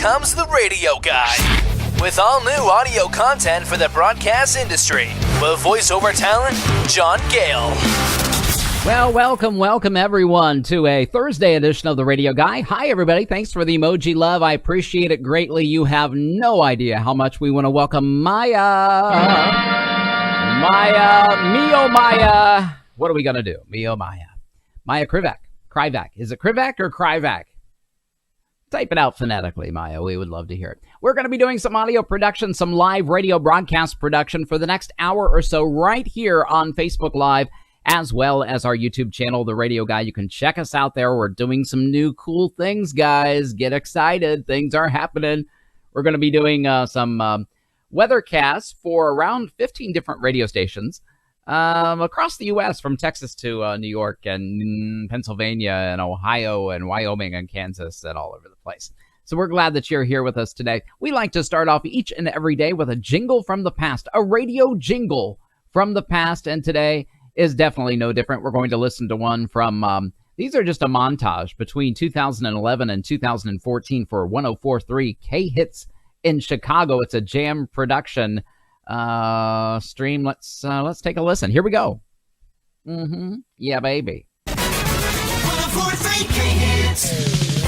comes the radio guy. With all new audio content for the broadcast industry. With voiceover talent, John Gale. Well, welcome everyone to a Thursday edition of The Radio Guy. Hi, everybody. Thanks for the emoji love. I appreciate it greatly. You have no idea how much we want to welcome Maya. Maya. What are we going to do? Maya Krivak. Is it Krivak or Krivak? Type it out phonetically, Maya. We would love to hear it. We're going to be doing some audio production, some live radio broadcast production for the next hour or so right here on Facebook Live, as well as our YouTube channel, The Radio Guy. You can check us out there. We're doing some new cool things, guys. Get excited. Things are happening. We're going to be doing some weathercasts for around 15 different radio stations across the U.S., from Texas to New York and Pennsylvania and Ohio and Wyoming and Kansas and all over the place. So we're glad that you're here with us today. We like to start off each and every day with a jingle from the past, a radio jingle from the past, and today is definitely no different. We're going to listen to one from, these are just a montage between 2011 and 2014 for 104.3 K-Hits in Chicago. It's a jam production stream. Let's take a listen. Here we go. Yeah, baby. 104.3 K-Hits.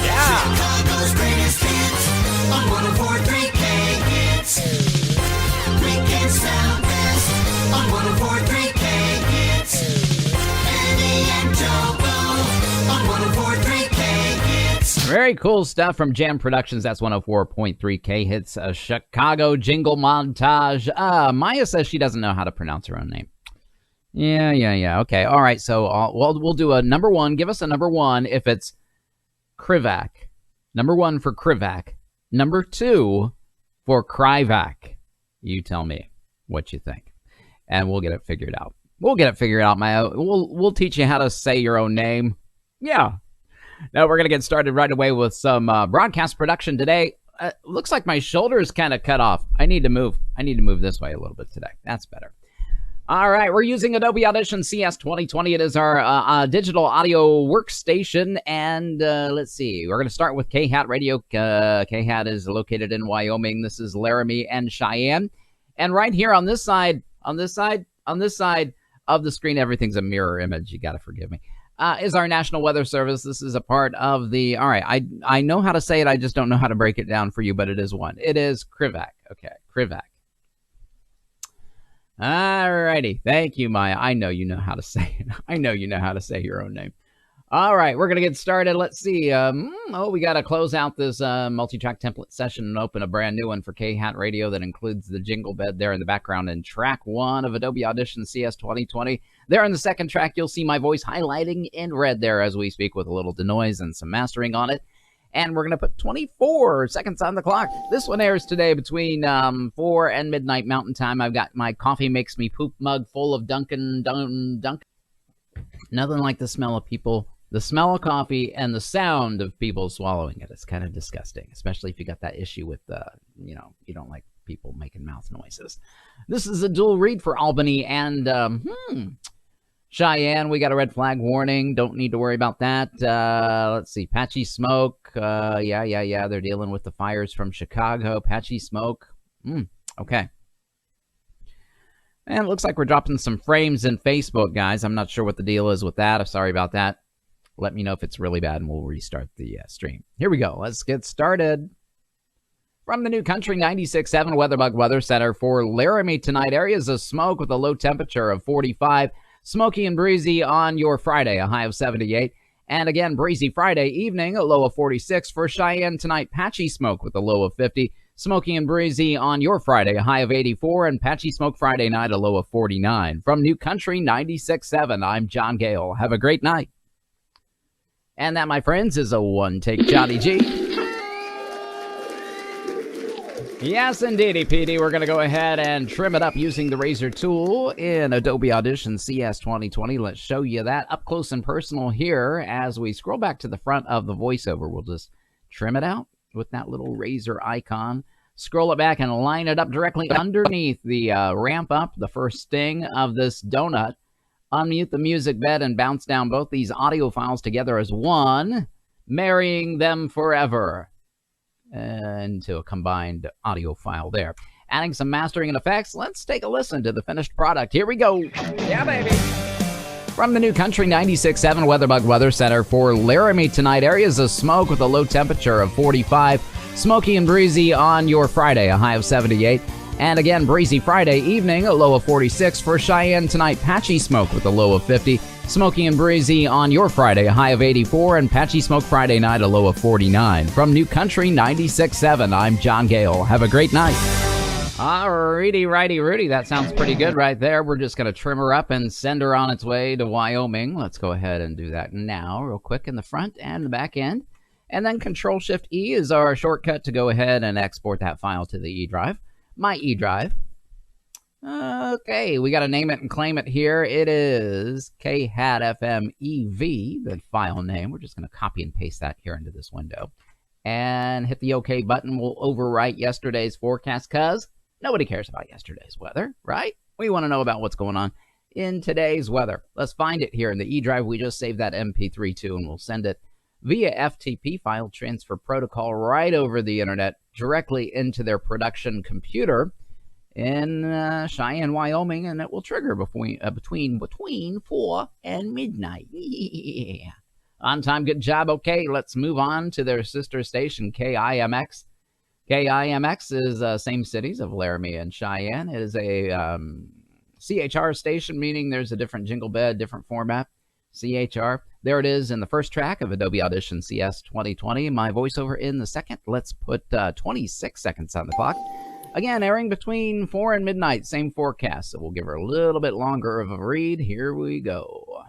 Yeah. Chicago's greatest hits on 104.3 K-Hits. Weekend sound best on 104.3 K-Hits. Eddie and Jobo on 104.3 K-Hits. Very cool stuff from Jam Productions. That's 104.3 K-Hits, a Chicago jingle montage. Maya says she doesn't know how to pronounce her own name. Yeah. Okay. All right. So we'll do a number one. Give us a number one if it's Krivak. Number one for Krivak. Number two for Krivak. You tell me what you think, and we'll get it figured out. Maya. We'll teach you how to say your own name. Yeah. Now we're going to get started right away with some broadcast production today. Looks like my shoulder is kind of cut off. I need to move this way a little bit today. That's better. All right, we're using Adobe Audition CS 2020. It is our digital audio workstation, and let's see. We're going to start with K-Hat Radio. K-Hat is located in Wyoming. This is Laramie and Cheyenne. And right here on this side of the screen, everything's a mirror image. You got to forgive me. Is our National Weather Service. This is a part of the, all right, I know how to say it, I just don't know how to break it down for you, but it is one. It is Krivak. Okay, Krivak. All righty. Thank you, Maya. I know you know how to say it. I know you know how to say your own name. All right, we're going to get started. Let's see. We got to close out this multi-track template session and open a brand new one for K-Hat Radio that includes the jingle bed there in the background and track one of Adobe Audition CS 2020. There in the second track, you'll see my voice highlighting in red there as we speak with a little denoise and some mastering on it. And we're going to put 24 seconds on the clock. This one airs today between 4 and midnight Mountain Time. I've got my coffee makes me poop mug full of Dunkin'. Nothing like the smell of people, the smell of coffee, and the sound of people swallowing it. It's kind of disgusting, especially if you got that issue with, you don't like people making mouth noises. This is a dual read for Albany and Cheyenne. We got a red flag warning. Don't need to worry about that. Let's see. Patchy smoke. Yeah. They're dealing with the fires from Chicago. Patchy smoke. Okay. And it looks like we're dropping some frames in Facebook, guys. I'm not sure what the deal is with that. I'm sorry about that. Let me know if it's really bad and we'll restart the stream. Here we go. Let's get started. From the New Country 96.7 WeatherBug Weather Center for Laramie tonight. Areas of smoke with a low temperature of 45. Smoky and breezy on your Friday, a high of 78. And again, breezy Friday evening, a low of 46. For Cheyenne tonight, patchy smoke with a low of 50. Smoky and breezy on your Friday, a high of 84. And patchy smoke Friday night, a low of 49. From New Country 96.7, I'm John Gale. Have a great night. And that, my friends, is a one-take Johnny G. Yes, indeedy, PD. We're going to go ahead and trim it up using the razor tool in Adobe Audition CS 2020. Let's show you that up close and personal here. As we scroll back to the front of the voiceover, we'll just trim it out with that little razor icon. Scroll it back and line it up directly underneath the ramp up, the first sting of this donut. Unmute the music bed and bounce down both these audio files together as one, marrying them forever. into a combined audio file there. Adding some mastering and effects, let's take a listen to the finished product. Here we go. Yeah, baby. From the New Country 96.7 WeatherBug Weather Center for Laramie tonight, areas of smoke with a low temperature of 45. Smoky and breezy on your Friday, a high of 78. And again, breezy Friday evening, a low of 46. For Cheyenne tonight, patchy smoke with a low of 50. Smoky and breezy on your Friday, a high of 84. And patchy smoke Friday night, a low of 49. From New Country 96.7, I'm John Gale. Have a great night. Alrighty, righty, Rudy. That sounds pretty good right there. We're just going to trim her up and send her on its way to Wyoming. Let's go ahead and do that now, real quick, in the front and the back end. And then Control-Shift-E is our shortcut to go ahead and export that file to the E drive. My E drive. Okay, we got to name it and claim it here. It is KHAT-FM-EV, the file name. We're just going to copy and paste that here into this window. And hit the OK button. We'll overwrite yesterday's forecast because nobody cares about yesterday's weather, right? We want to know about what's going on in today's weather. Let's find it here in the E drive. We just saved that MP3 to, and we'll send it via FTP file transfer protocol right over the internet directly into their production computer in Cheyenne, Wyoming, and it will trigger between 4 and midnight. Yeah. On time, good job. Okay, let's move on to their sister station, KIMX. KIMX is same cities of Laramie and Cheyenne. It is a CHR station, meaning there's a different jingle bed, different format. CHR. There it is in the first track of Adobe Audition CS 2020. My voiceover in the second. Let's put 26 seconds on the clock. Again, airing between 4 and midnight. Same forecast, so we'll give her a little bit longer of a read. Here we go.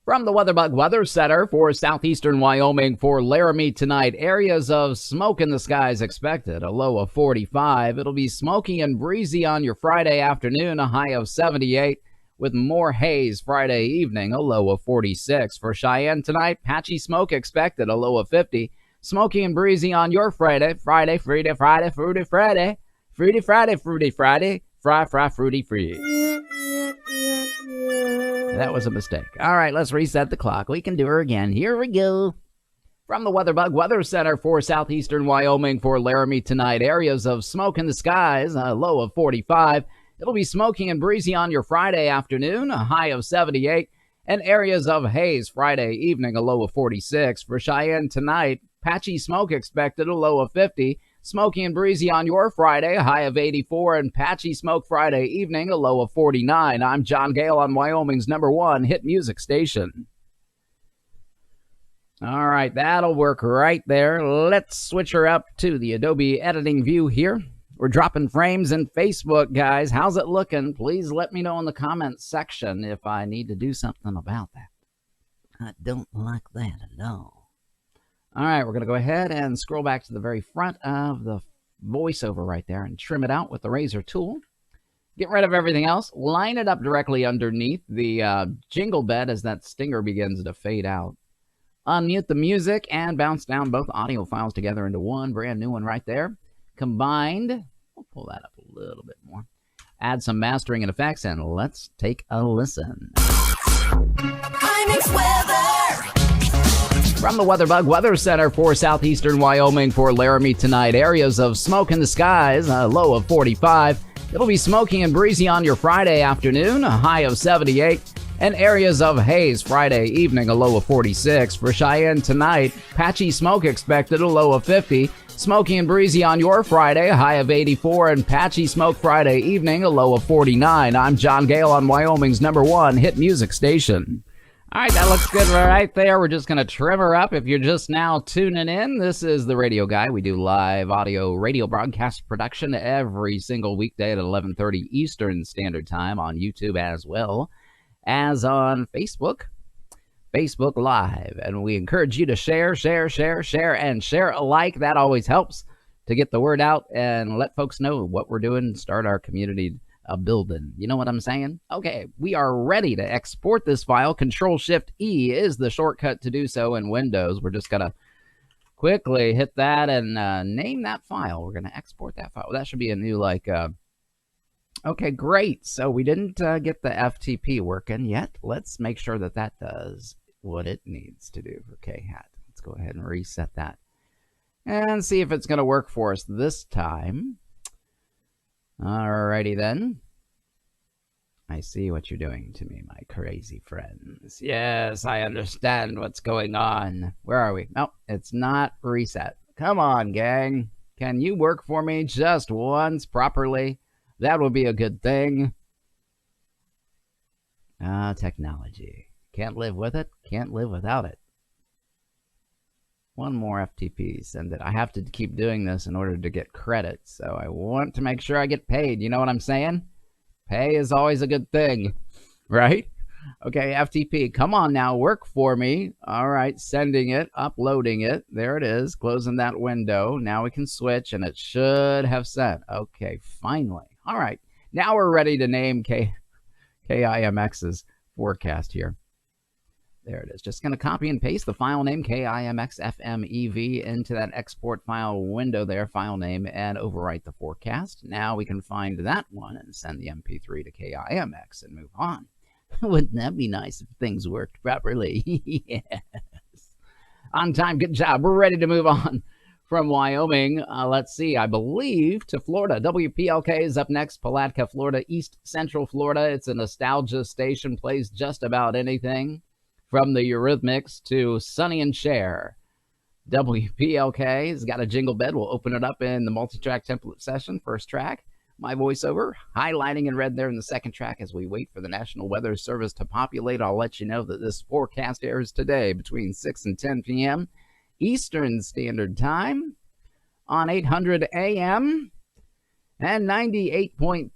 From the WeatherBug Weather Center for southeastern Wyoming for Laramie tonight, areas of smoke in the skies expected, a low of 45. It'll be smoky and breezy on your Friday afternoon, a high of 78, with more haze Friday evening, a low of 46. For Cheyenne tonight, patchy smoke expected, a low of 50. Smoky and breezy on your Friday, fruity Friday, fruity free. That was a mistake. All right, let's reset the clock. We can do her again. Here we go. From the WeatherBug Weather Center for southeastern Wyoming for Laramie tonight, areas of smoke in the skies, a low of 45. It'll be smoky and breezy on your Friday afternoon, a high of 78. And areas of haze Friday evening, a low of 46. For Cheyenne tonight, patchy smoke expected, a low of 50. Smoky and breezy on your Friday, a high of 84, and patchy smoke Friday evening, a low of 49. I'm John Gale on Wyoming's #1 hit music station. All right, that'll work right there. Let's switch her up to the Adobe editing view here. We're dropping frames in Facebook, guys. How's it looking? Please let me know in the comments section if I need to do something about that. I don't like that at all. All right, we're going to go ahead and scroll back to the very front of the voiceover right there and trim it out with the razor tool. Get rid of everything else. Line it up directly underneath the jingle bed as that stinger begins to fade out. Unmute the music and bounce down both audio files together into one brand new one right there. Combined, we'll pull that up a little bit more. Add some mastering and effects, and let's take a listen. IMAX weather. From the WeatherBug Weather Center for southeastern Wyoming for Laramie tonight, areas of smoke in the skies, a low of 45. It'll be smoky and breezy on your Friday afternoon, a high of 78. And areas of haze Friday evening, a low of 46. For Cheyenne tonight, patchy smoke expected, a low of 50. Smoky and breezy on your Friday, a high of 84. And patchy smoke Friday evening, a low of 49. I'm John Gale on Wyoming's #1 hit music station. All right, that looks good right there. We're just going to trim her up. If you're just now tuning in, this is The Radio Guy. We do live audio radio broadcast production every single weekday at 11:30 Eastern Standard Time on YouTube as well as on Facebook Live. And we encourage you to share, and share alike. That always helps to get the word out and let folks know what we're doing, start our community building. You know what I'm saying? Okay, we are ready to export this file. Control-Shift-E is the shortcut to do so in Windows. We're just going to quickly hit that and name that file. We're going to export that file. That should be a new, okay, great. So we didn't get the FTP working yet. Let's make sure that that does. what it needs to do for K-Hat. Let's go ahead and reset that and see if it's going to work for us this time. Alrighty then. I see what you're doing to me, my crazy friends. Yes, I understand what's going on. Where are we? No, it's not reset. Come on, gang. Can you work for me just once properly? That would be a good thing. Technology. Can't live with it, can't live without it. One more FTP, send it. I have to keep doing this in order to get credit, so I want to make sure I get paid. You know what I'm saying? Pay is always a good thing, right? Okay, FTP, come on now, work for me. All right, sending it, uploading it. There it is, closing that window. Now we can switch, and it should have sent. Okay, finally. All right, now we're ready to name KIMX's forecast here. There it is. Just going to copy and paste the file name KIMXFMEV into that export file window there, file name, and overwrite the forecast. Now we can find that one and send the MP3 to KIMX and move on. Wouldn't that be nice if things worked properly? Yes. On time. Good job. We're ready to move on from Wyoming. Let's see. I believe to Florida. WPLK is up next. Palatka, Florida, East Central Florida. It's a nostalgia station. Plays just about anything from the Eurythmics to Sonny and Cher. WPLK has got a jingle bed. We'll open it up in the multi-track template session. First track, my voiceover, highlighting in red there in the second track as we wait for the National Weather Service to populate. I'll let you know that this forecast airs today between 6 and 10 p.m. Eastern Standard Time on 800 AM and 98.3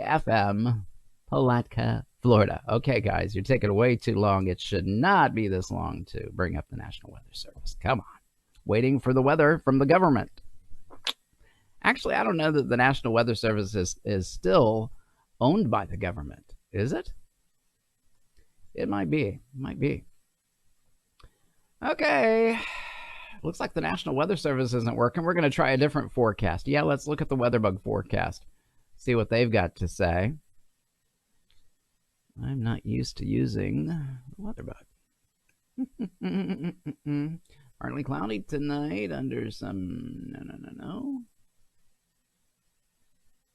FM, Palatka, Florida. Okay, guys, you're taking way too long. It should not be this long to bring up the National Weather Service. Come on. Waiting for the weather from the government. Actually, I don't know that the National Weather Service is still owned by the government. Is it? It might be. It might be. Okay. Looks like the National Weather Service isn't working. We're going to try a different forecast. Yeah, let's look at the WeatherBug forecast. See what they've got to say. I'm not used to using the WeatherBug. Partly cloudy tonight under some... No.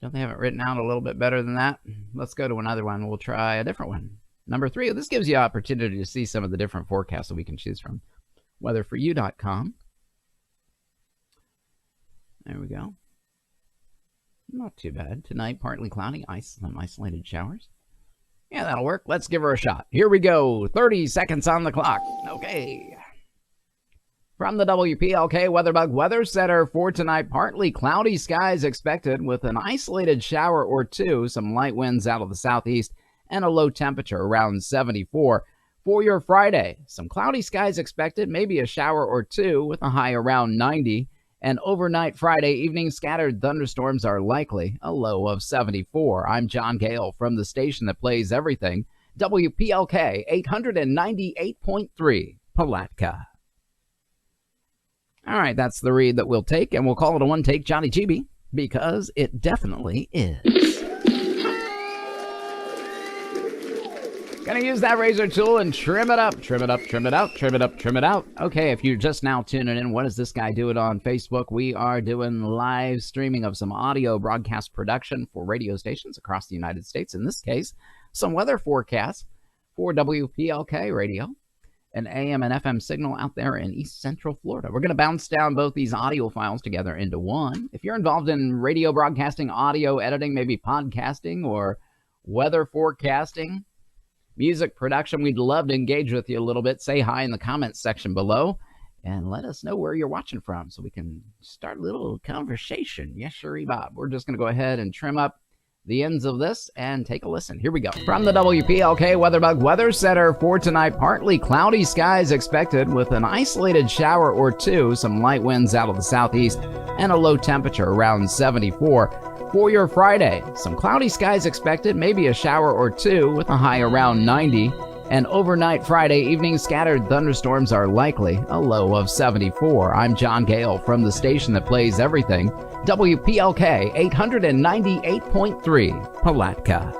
Don't they have it written out a little bit better than that? Let's go to another one. We'll try a different one. Number 3. This gives you an opportunity to see some of the different forecasts that we can choose from. Weatherforyou.com. There we go. Not too bad. Tonight, partly cloudy, some isolated showers. Yeah, that'll work. Let's give her a shot. Here we go. 30 seconds on the clock. Okay. From the WPLK WeatherBug Weather Center for tonight, partly cloudy skies expected with an isolated shower or two, some light winds out of the southeast, and a low temperature around 74. For your Friday, some cloudy skies expected, maybe a shower or two with a high around 90. And overnight Friday evening, scattered thunderstorms are likely, a low of 74. I'm John Gale from the station that plays everything, WPLK 898.3, Palatka. All right, that's the read that we'll take, and we'll call it a one-take Johnny GB, because it definitely is. Gonna use that razor tool and trim it up, trim it up, trim it out, trim it up, trim it out. Okay, if you're just now tuning in, what is this guy doing on Facebook? We are doing live streaming of some audio broadcast production for radio stations across the United States. In this case, some weather forecasts for WPLK radio, an AM and FM signal out there in East Central Florida. We're going to bounce down both these audio files together into one. If you're involved in radio broadcasting, audio editing, maybe podcasting or weather forecasting, music production, we'd love to engage with you a little bit. Say hi in the comments section below and let us know where you're watching from so we can start a little conversation. Yes, sir, Bob. We're just going to go ahead and trim up the ends of this and take a listen. Here we go. From the WPLK WeatherBug Weather Center for tonight, partly cloudy skies expected with an isolated shower or two, some light winds out of the southeast, and a low temperature around 74. For your Friday, some cloudy skies expected, maybe a shower or two with a high around 90. And overnight Friday evening, scattered thunderstorms are likely, a low of 74. I'm John Gale from the station that plays everything, WPLK 898.3, Palatka.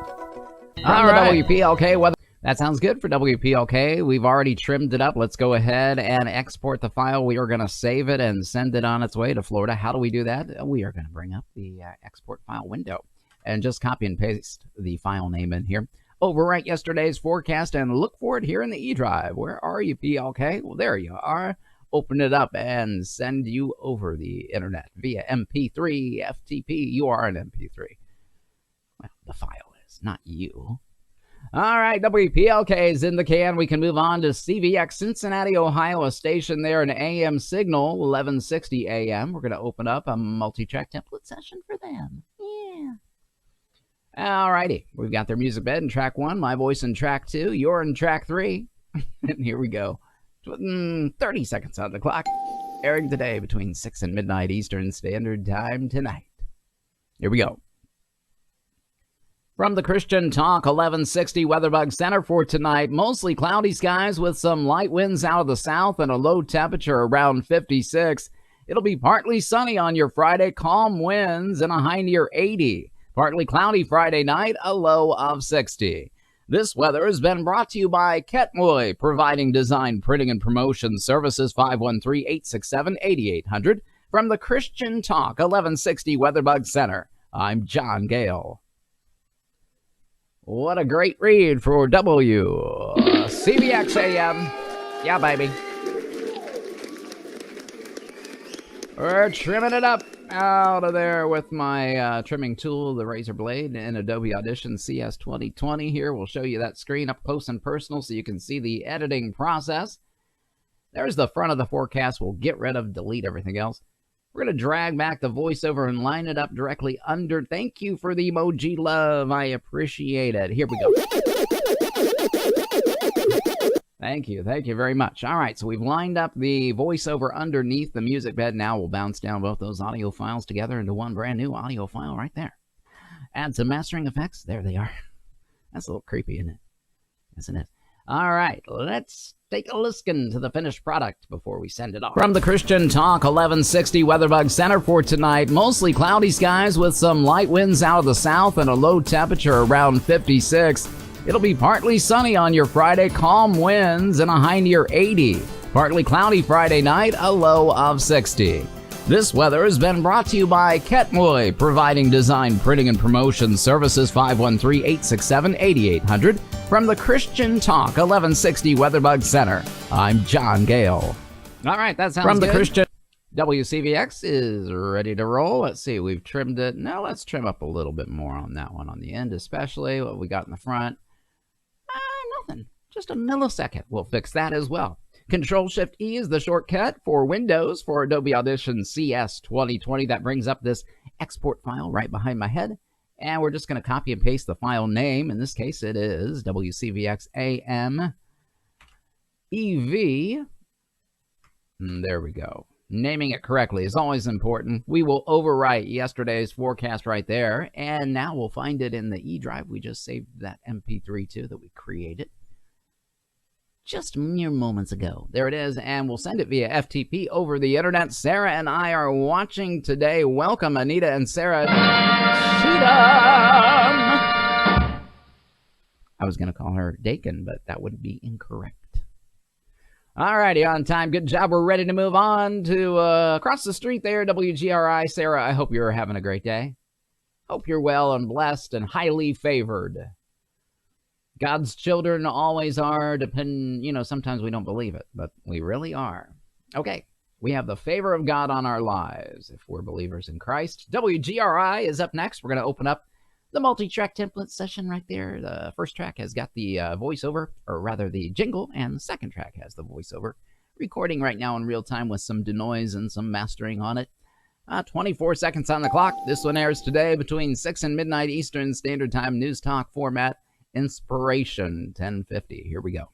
From the WPLK weather. That sounds good for WPLK. We've already trimmed it up. Let's go ahead and export the file. We are going to save it and send it on its way to Florida. How do we do that? We are going to bring up the export file window and just copy and paste the file name in here. Overwrite yesterday's forecast and look for it here in the eDrive. Where are you, PLK? Well, there you are. Open it up and send you over the internet via MP3, FTP. You are an MP3. Well, the file is, not you. All right, WPLK is in the can. We can move on to CVX Cincinnati, Ohio, a station there, an AM signal, 1160 AM. We're going to open up a multi-track template session for them. Yeah. All righty. We've got their music bed in track 1, my voice in track 2, you're in track 3. And here we go. 30 seconds on the clock. Airing today between 6 and midnight Eastern Standard Time tonight. Here we go. From the Christian Talk 1160 WeatherBug Center for tonight, mostly cloudy skies with some light winds out of the south and a low temperature around 56. It'll be partly sunny on your Friday, calm winds and a high near 80. Partly cloudy Friday night, a low of 60. This weather has been brought to you by Ketmoy, providing design, printing, and promotion services. 513-867-8800. From the Christian Talk 1160 WeatherBug Center, I'm John Gale. What a great read for CVX AM. Yeah, baby. We're trimming it up out of there with my trimming tool, the razor blade, in Adobe Audition CS 2020 here. We'll show you that screen up close and personal so you can see the editing process. There's the front of the forecast. We'll get rid of, delete everything else. We're going to drag back the voiceover and line it up directly under. Thank you for the emoji love. I appreciate it. Here we go. Thank you. Thank you very much. All right, so we've lined up the voiceover underneath the music bed. Now we'll bounce down both those audio files together into one brand new audio file right there. Add some mastering effects. There they are. That's a little creepy, isn't it? Yes, it is. All right, let's take a listen to the finished product before we send it off. From the Christian Talk 1160 WeatherBug Center for tonight, mostly cloudy skies with some light winds out of the south and a low temperature around 56. It'll be partly sunny on your Friday, calm winds and a high near 80. Partly cloudy Friday night, a low of 60. This weather has been brought to you by Ketmoy, providing design, printing, and promotion services. 513-867-8800. From the Christian Talk 1160 WeatherBug Center, I'm John Gale. All right, that sounds good. From the Christian WCVX is ready to roll. Let's see, we've trimmed it. Now let's trim up a little bit more on that one on the end, especially what we got in the front. Nothing, just a millisecond. We'll fix that as well. Control-Shift-E is the shortcut for Windows for Adobe Audition CS 2020. That brings up this export file right behind my head. And we're just going to copy and paste the file name. In this case, it is WCVX AM EV. There we go. Naming it correctly is always important. We will overwrite yesterday's forecast right there. And now we'll find it in the eDrive. We just saved that MP3 to that we created just mere moments ago. There it is, and we'll send it via FTP over the internet. Sarah and I are watching today. Welcome, Anita and Sarah. I was going to call her Dakin, but that would be incorrect. Alrighty, on time. Good job. We're ready to move on to across the street there, WGRI. Sarah, I hope you're having a great day. Hope you're well and blessed and highly favored. God's children always are, sometimes we don't believe it, but we really are. Okay, we have the favor of God on our lives if we're believers in Christ. WGRI is up next. We're going to open up the multi-track template session right there. The first track has got the voiceover, or rather the jingle, and the second track has the voiceover. Recording right now in real time with some denoise and some mastering on it. 24 seconds on the clock. This one airs today between 6 and midnight Eastern Standard Time, news talk format. Inspiration 1050. Here we go.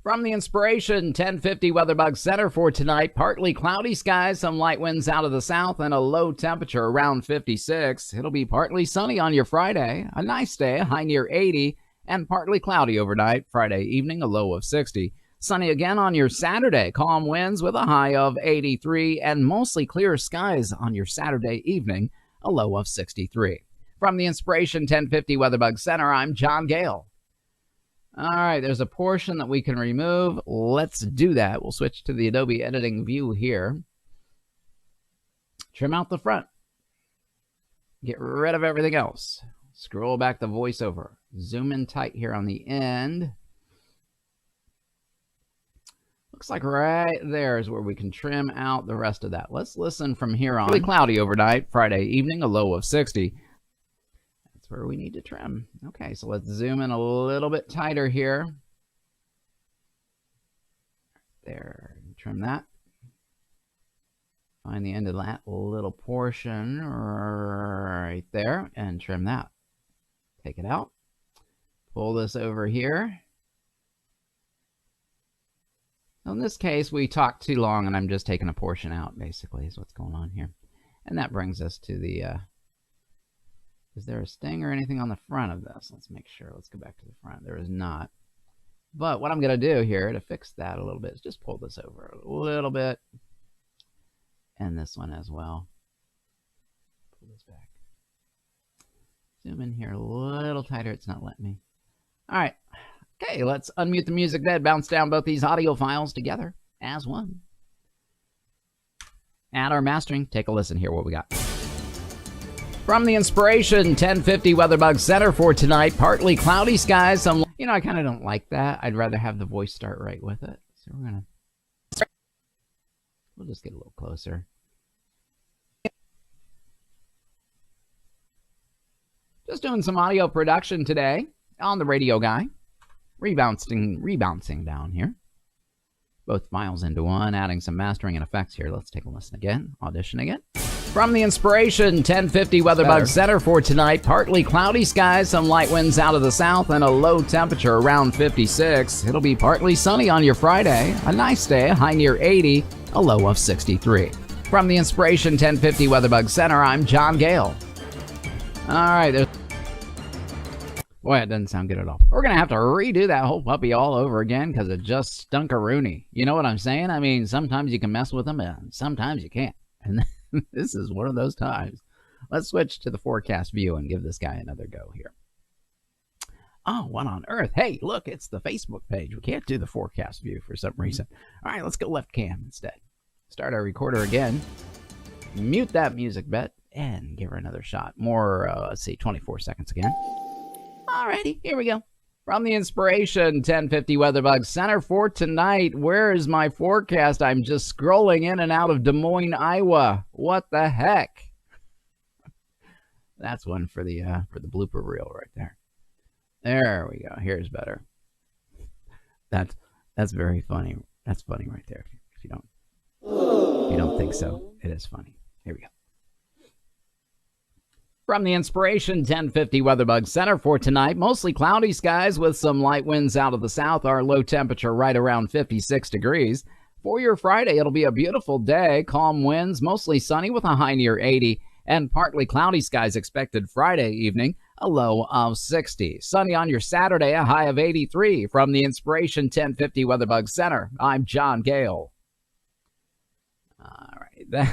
From the Inspiration 1050 WeatherBug Center for tonight, partly cloudy skies, some light winds out of the south, and a low temperature around 56. It'll be partly sunny on your Friday, a nice day, a high near 80, and partly cloudy overnight. Friday evening, a low of 60. Sunny again on your Saturday, calm winds with a high of 83, and mostly clear skies on your Saturday evening, a low of 63. From the Inspiration 1050 WeatherBug Center, I'm John Gale. All right, there's a portion that we can remove. Let's do that. We'll switch to the Adobe editing view here. Trim out the front. Get rid of everything else. Scroll back the voiceover. Zoom in tight here on the end. Looks like right there is where we can trim out the rest of that. Let's listen from here on. Really cloudy overnight, Friday evening, a low of 60. That's where we need to trim. Okay, so let's zoom in a little bit tighter here. There, trim that. Find the end of that little portion right there and trim that. Take it out. Pull this over here. In this case, we talked too long, and I'm just taking a portion out, basically, is what's going on here. And that brings us to the, is there a sting or anything on the front of this? Let's make sure. Let's go back to the front. There is not. But what I'm going to do here to fix that a little bit is just pull this over a little bit. And this one as well. Pull this back. Zoom in here a little tighter. It's not letting me. All right. Okay, let's unmute the music bed, bounce down both these audio files together as one. Add our mastering. Take a listen here what we got. From the Inspiration 1050 WeatherBug Center for tonight, partly cloudy skies. You know, I kind of don't like that. I'd rather have the voice start right with it. So we'll just get a little closer. Just doing some audio production today on the Radio Guy. Rebouncing down here. Both files into one, adding some mastering and effects here. Let's take a listen again. Audition again. From the Inspiration 1050 WeatherBug Center for tonight, partly cloudy skies, some light winds out of the south, and a low temperature around 56. It'll be partly sunny on your Friday. A nice day, a high near 80, a low of 63. From the Inspiration 1050 WeatherBug Center, I'm John Gale. All right, there's... Boy, it doesn't sound good at all. We're going to have to redo that whole puppy all over again because it just stunk a Rooney. You know what I'm saying? I mean, sometimes you can mess with them and sometimes you can't. And this is one of those times. Let's switch to the forecast view and give this guy another go here. Oh, what on earth? Hey, look, it's the Facebook page. We can't do the forecast view for some reason. All right, let's go left cam instead. Start our recorder again. Mute that music bed and give her another shot. More, let's see, 24 seconds again. Alrighty, here we go. From the Inspiration 1050 WeatherBug Center for tonight, where is my forecast? I'm just scrolling in and out of Des Moines, Iowa. What the heck? That's one for the blooper reel right there. There we go. Here's better. That's very funny. That's funny right there. If you don't think so, it is funny. Here we go. From the Inspiration 1050 WeatherBug Center for tonight, mostly cloudy skies with some light winds out of the south. Our low temperature right around 56 degrees. For your Friday, it'll be a beautiful day. Calm winds, mostly sunny with a high near 80. And partly cloudy skies expected Friday evening, a low of 60. Sunny on your Saturday, a high of 83. From the Inspiration 1050 WeatherBug Center, I'm John Gale. All right,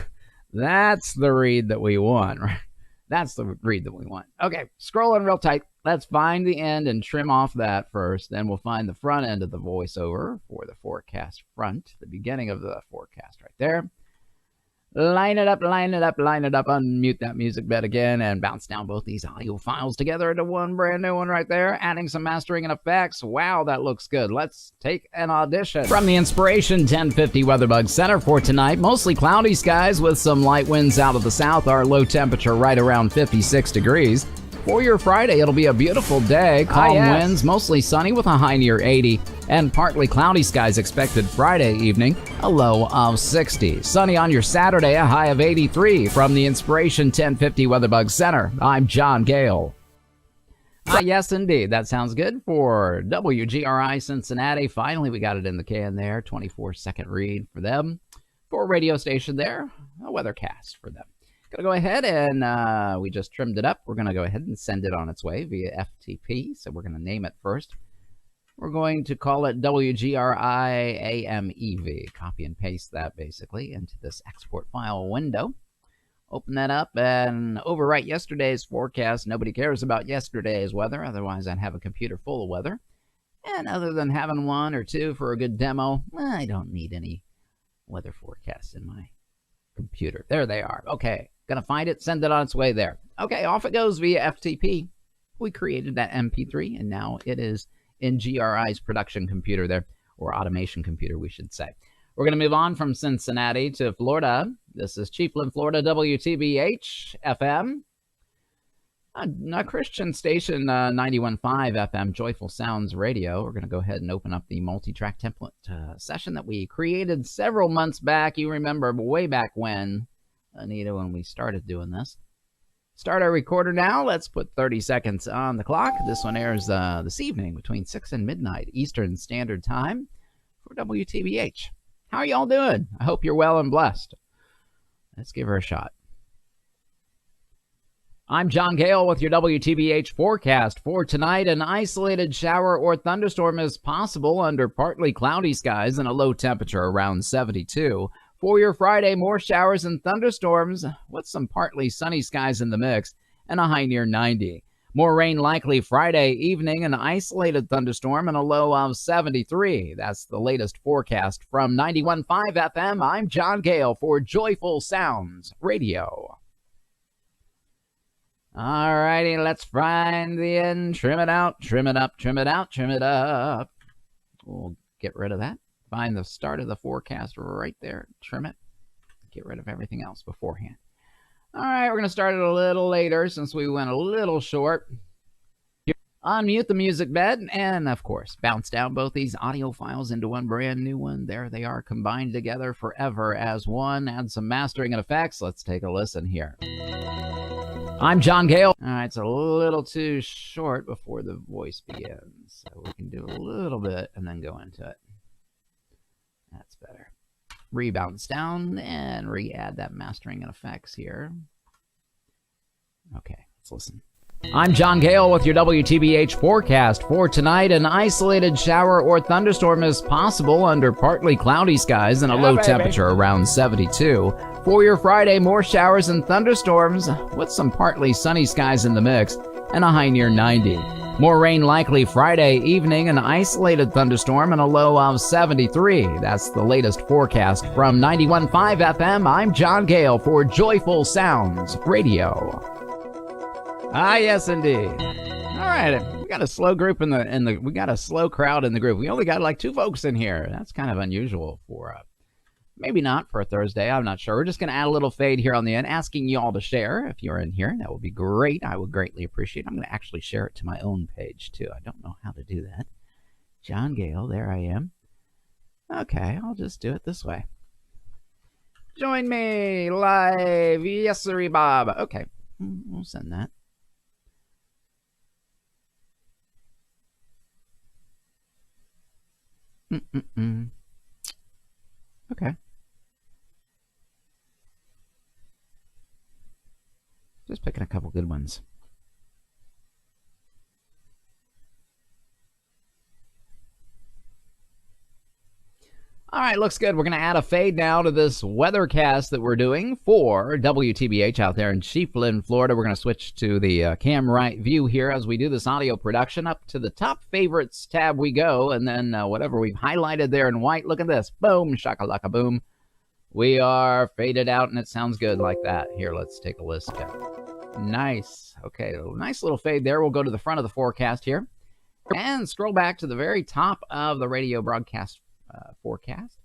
that's the read that we want, right? That's the read that we want. Okay, scrolling real tight. Let's find the end and trim off that first. Then we'll find the front end of the voiceover for the forecast front, the beginning of the forecast right there. Line it up, line it up, line it up. Unmute that music bed again and bounce down both these audio files together into one brand new one right there. Adding some mastering and effects. Wow, that looks good. Let's take an audition. From the Inspiration 1050 WeatherBug Center for tonight, mostly cloudy skies with some light winds out of the south. Our low temperature right around 56 degrees. For your Friday, it'll be a beautiful day. Calm winds, mostly sunny with a high near 80. And partly cloudy skies expected Friday evening, a low of 60. Sunny on your Saturday, a high of 83. From the Inspiration 1050 WeatherBug Center, I'm John Gale. Yes, indeed. That sounds good for WGRI Cincinnati. Finally, we got it in the can there. 24-second read for them. For a radio station there, a weathercast for them. Gonna go ahead and we just trimmed it up. We're gonna go ahead and send it on its way via FTP. So we're gonna name it first. We're going to call it WGRI AMEV. Copy and paste that basically into this export file window. Open that up and overwrite yesterday's forecast. Nobody cares about yesterday's weather. Otherwise, I'd have a computer full of weather. And other than having one or two for a good demo, I don't need any weather forecasts in my computer. There they are. Okay, gonna find it, send it on its way there. Okay, off it goes via FTP. We created that MP3, and now it is in GRI's production computer there, or automation computer, we should say. We're going to move on from Cincinnati to Florida. This is Chiefland, Florida, WTBH FM. A Christian station, 91.5 FM, Joyful Sounds Radio. We're going to go ahead and open up the multi-track template session that we created several months back. You remember way back when, Anita, when we started doing this. Start our recorder now. Let's put 30 seconds on the clock. This one airs this evening between 6 and midnight Eastern Standard Time for WTBH. How are y'all doing? I hope you're well and blessed. Let's give her a shot. I'm John Gale with your WTBH forecast for tonight. An isolated shower or thunderstorm is possible under partly cloudy skies and a low temperature around 72. For your Friday, more showers and thunderstorms with some partly sunny skies in the mix and a high near 90. More rain likely Friday evening, an isolated thunderstorm and a low of 73. That's the latest forecast from 91.5 FM. I'm John Gale for Joyful Sounds Radio. All righty, let's find the end. Trim it out, trim it up, trim it out, trim it up. We'll get rid of that. Find the start of the forecast right there. Trim it. Get rid of everything else beforehand. All right, we're going to start it a little later since we went a little short. Unmute the music bed and, of course, bounce down both these audio files into one brand new one. There they are, combined together forever as one. Add some mastering and effects. Let's take a listen here. I'm John Gale. All right, it's a little too short before the voice begins, so we can do a little bit and then go into it. That's better. Rebounce down and re-add that mastering and effects here. Okay, let's listen. I'm John Gale with your WTBH forecast for tonight. An isolated shower or thunderstorm is possible under partly cloudy skies and a low temperature around 72. For your Friday, more showers and thunderstorms with some partly sunny skies in the mix and a high near 90. More rain likely Friday evening, an isolated thunderstorm and a low of 73. That's the latest forecast from 91.5 FM. I'm John Gale for Joyful Sounds Radio. Ah, yes, indeed. All right, we got a slow group we got a slow crowd in the group. We only got like 2 folks in here. That's kind of unusual for maybe not for a Thursday. I'm not sure. We're just going to add a little fade here on the end, asking you all to share if you're in here. That would be great. I would greatly appreciate it. I'm going to actually share it to my own page, too. I don't know how to do that. John Gale, there I am. Okay, I'll just do it this way. Join me live. Yes, sir, Bob. Okay, we'll send that. Okay. Just picking a couple good ones. All right, looks good. We're going to add a fade now to this weathercast that we're doing for WTBH out there in Chiefland, Florida. We're going to switch to the cam right view here as we do this audio production. Up to the top favorites tab we go, and then whatever we've highlighted there in white. Look at this. Boom, shakalaka boom. We are faded out, and it sounds good like that. Here, let's take a listen. Nice. Okay, nice little fade there. We'll go to the front of the forecast here and scroll back to the very top of the radio broadcast forecast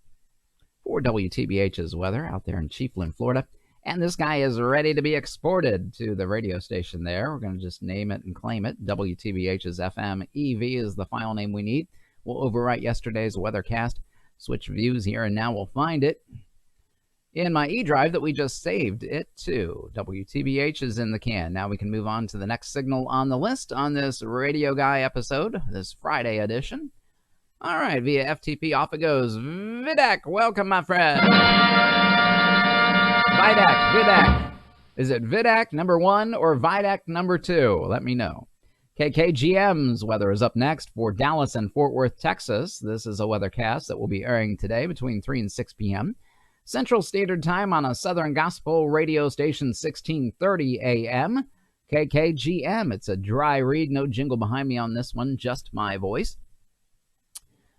for WTBH's weather out there in Chiefland, Florida. And this guy is ready to be exported to the radio station there. We're going to just name it and claim it. WTBH's FM EV is the file name we need. We'll overwrite yesterday's weathercast, switch views here, and now we'll find it in my E drive that we just saved it to. WTBH is in the can. Now we can move on to the next signal on the list on this Radio Guy episode, this Friday edition. All right, via FTP, off it goes. Vidak, welcome, my friend. Vidak. Is it Vidak number 1 or Vidak number 2? Let me know. KKGM's weather is up next for Dallas and Fort Worth, Texas. This is a weathercast that will be airing today between 3 and 6 p.m. Central Standard Time on a Southern Gospel radio station, 1630 a.m. KKGM. It's a dry read, no jingle behind me on this one, just my voice.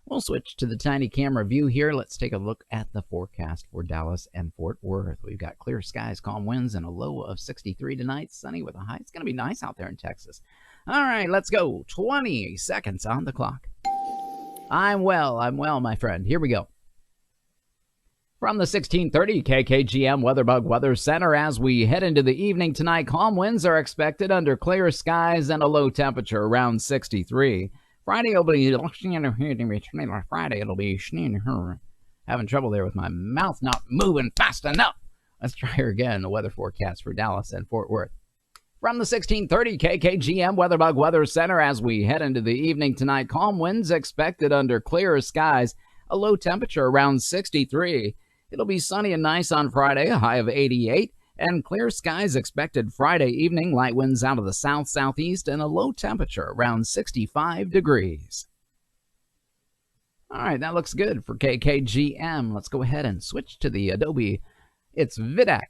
We'll switch to the tiny camera view here. Let's take a look at the forecast for Dallas and Fort Worth. We've got clear skies, calm winds, and a low of 63 tonight. Sunny with a high. It's going to be nice out there in Texas. All right, let's go. 20 seconds on the clock. I'm well, my friend. Here we go. From the 1630 KKGM WeatherBug Weather Center, as we head into the evening tonight, calm winds are expected under clear skies and a low temperature around 63. Friday will be Friday. It'll be having trouble there with my mouth not moving fast enough. Let's try her again. The weather forecast for Dallas and Fort Worth. From the 1630 KKGM WeatherBug Weather Center, as we head into the evening tonight, calm winds expected under clear skies, a low temperature around 63. It'll be sunny and nice on Friday, a high of 88, and clear skies expected Friday evening, light winds out of the south-southeast, and a low temperature around 65 degrees. All right, that looks good for KKGM. Let's go ahead and switch to the Adobe. It's Vidac,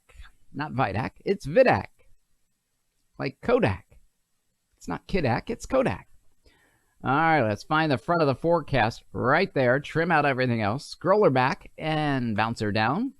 not Vidac, it's Vidac, like Kodak. It's not Kidak, it's Kodak. All right, let's find the front of the forecast right there, trim out everything else, scroll her back, and bounce her down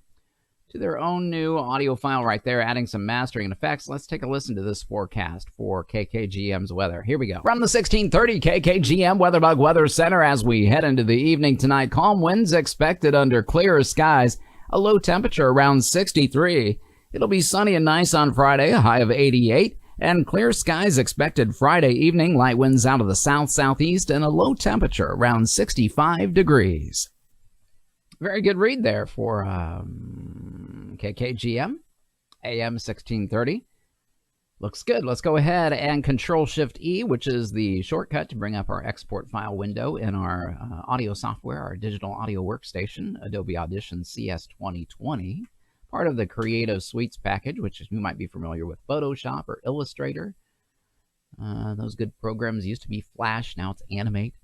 to their own new audio file right there, adding some mastering and effects. Let's take a listen to this forecast for KKGM's weather. Here we go. From the 1630 KKGM WeatherBug Weather Center, as we head into the evening tonight, calm winds expected under clear skies, a low temperature around 63. It'll be sunny and nice on Friday, a high of 88. And clear skies expected Friday evening, light winds out of the south-southeast, and a low temperature around 65 degrees. Very good read there for KKGM, AM 1630. Looks good. Let's go ahead and Control-Shift-E, which is the shortcut to bring up our export file window in our audio software, our digital audio workstation, Adobe Audition CS 2020. Part of the Creative Suites package, which you might be familiar with Photoshop or Illustrator. Those good programs used to be Flash, now it's Animate.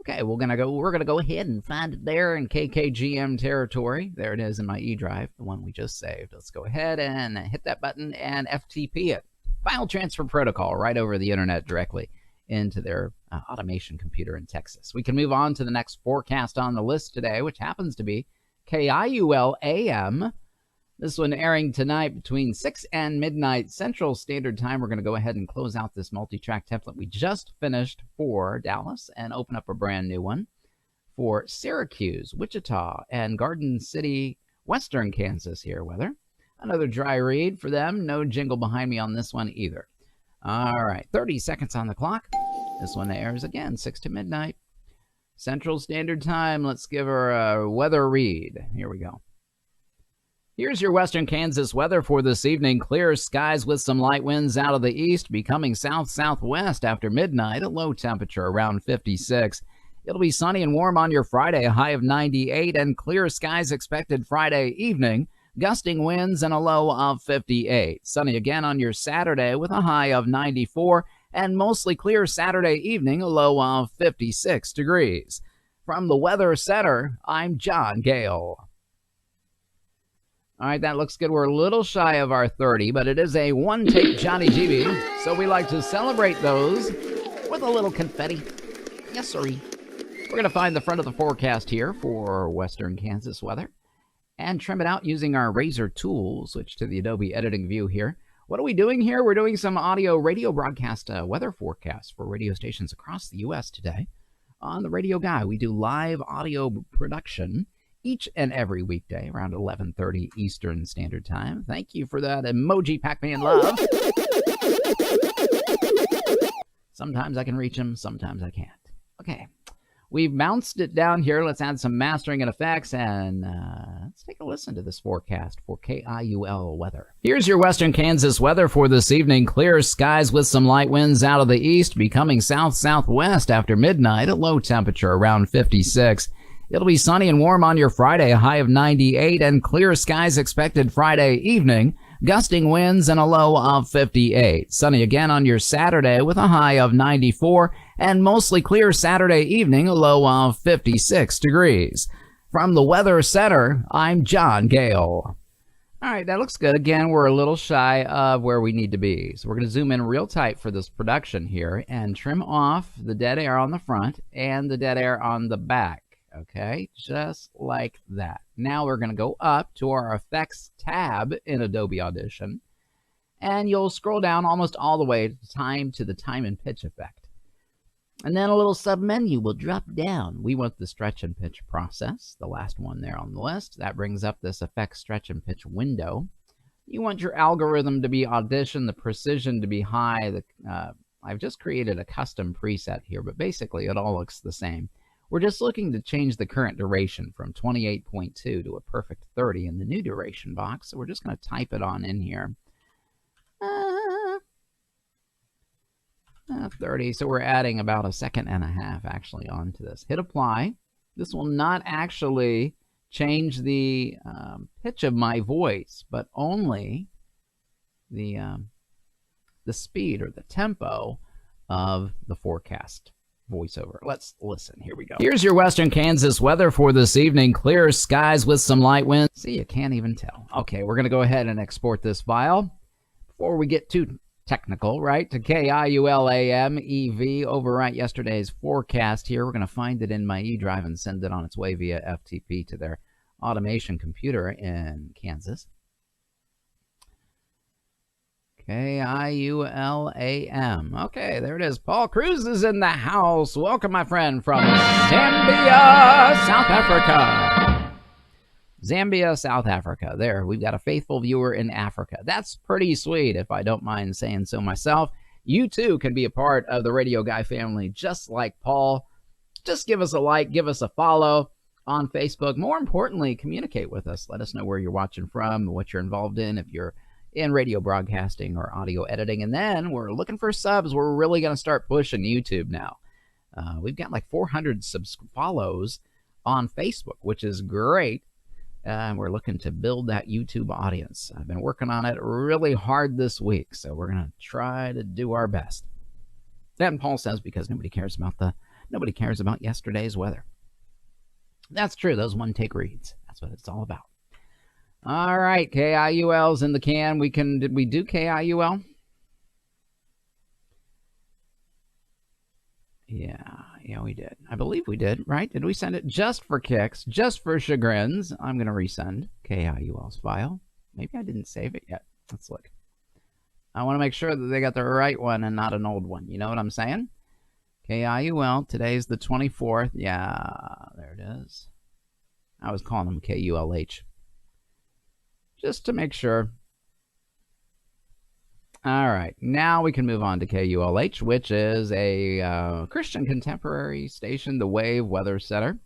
Okay, we're gonna go ahead and find it there in KKGM territory. There it is in my E drive, the one we just saved. Let's go ahead and hit that button and FTP it. File transfer protocol right over the internet directly into their automation computer in Texas. We can move on to the next forecast on the list today, which happens to be KIUL AM. This one airing tonight between 6 and midnight Central Standard Time. We're going to go ahead and close out this multi-track template we just finished for Dallas and open up a brand new one for Syracuse, Wichita, and Garden City, Western Kansas here, weather. Another dry read for them. No jingle behind me on this one either. All right, 30 seconds on the clock. This one airs again, 6 to midnight Central Standard Time. Let's give her a weather read. Here we go. Here's your Western Kansas weather for this evening. Clear skies with some light winds out of the east, becoming south-southwest after midnight, a low temperature around 56. It'll be sunny and warm on your Friday, a high of 98, and clear skies expected Friday evening, gusting winds and a low of 58. Sunny again on your Saturday with a high of 94, and mostly clear Saturday evening, a low of 56 degrees. From the Weather Center, I'm John Gale. All right, that looks good. We're a little shy of our 30, but it is a one-take Johnny GB, so we like to celebrate those with a little confetti. Yes, sirree. We're going to find the front of the forecast here for Western Kansas weather and trim it out using our Razor tool. Switch to the Adobe editing view here. What are we doing here? We're doing some audio radio broadcast weather forecasts for radio stations across the U.S. today. On The Radio Guy, we do live audio production each and every weekday around 11:30 Eastern Standard Time. Thank you for that emoji Pac-Man love. Sometimes I can reach them, sometimes I can't. Okay, we've bounced it down here. Let's add some mastering and effects, and let's take a listen to this forecast for KIUL weather. Here's your Western Kansas weather for this evening. Clear skies with some light winds out of the east, becoming south-southwest after midnight, a low temperature around 56. It'll be sunny and warm on your Friday, a high of 98, and clear skies expected Friday evening, gusting winds and a low of 58. Sunny again on your Saturday with a high of 94, and mostly clear Saturday evening, a low of 56 degrees. From the Weather Center, I'm John Gale. All right, that looks good. Again, we're a little shy of where we need to be. So we're going to zoom in real tight for this production here and trim off the dead air on the front and the dead air on the back. Okay, just like that. Now we're going to go up to our Effects tab in Adobe Audition, and you'll scroll down almost all the way to the time and pitch effect. And then a little sub-menu will drop down. We want the stretch and pitch process, the last one there on the list. That brings up this effect stretch and pitch window. You want your algorithm to be Audition, the precision to be high. I've just created a custom preset here, but basically it all looks the same. We're just looking to change the current duration from 28.2 to a perfect 30 in the new duration box. So we're just going to type it on in here. 30, so we're adding about 1.5 seconds actually onto this. Hit apply. This will not actually change the pitch of my voice, but only the speed or the tempo of the forecast voiceover. Let's listen. Here we go. Here's your Western Kansas weather for this evening. Clear skies with some light winds. See, you can't even tell. Okay, we're going to go ahead and export this file. Before we get too technical, right, to KIULAMEV, overwrite yesterday's forecast here. We're going to find it in my E drive and send it on its way via FTP to their automation computer in Kansas. KIULAM. Okay, there it is. Paul Cruz is in the house. Welcome, my friend, from Zambia, South Africa. Zambia, South Africa. There, we've got a faithful viewer in Africa. That's pretty sweet, if I don't mind saying so myself. You, too, can be a part of the Radio Guy family, just like Paul. Just give us a like, give us a follow on Facebook. More importantly, communicate with us. Let us know where you're watching from, what you're involved in, if you're in radio broadcasting or audio editing. And then we're looking for subs. We're really going to start pushing YouTube now. We've got like 400 follows on Facebook, which is great. We're looking to build that YouTube audience. I've been working on it really hard this week, so we're going to try to do our best. Then Paul says because nobody cares about yesterday's weather. That's true. Those one-take reads. That's what it's all about. All right, KIUL's in the can. Did we do KIUL? Yeah, we did. I believe we did, right? Did we send it just for kicks, just for chagrins? I'm going to resend KIUL's file. Maybe I didn't save it yet. Let's look. I want to make sure that they got the right one and not an old one. You know what I'm saying? KIUL, today's the 24th. Yeah, there it is. I was calling them KULH. Just to make sure. All right, now we can move on to KULH, which is a Christian contemporary station, the Wave Weather Center.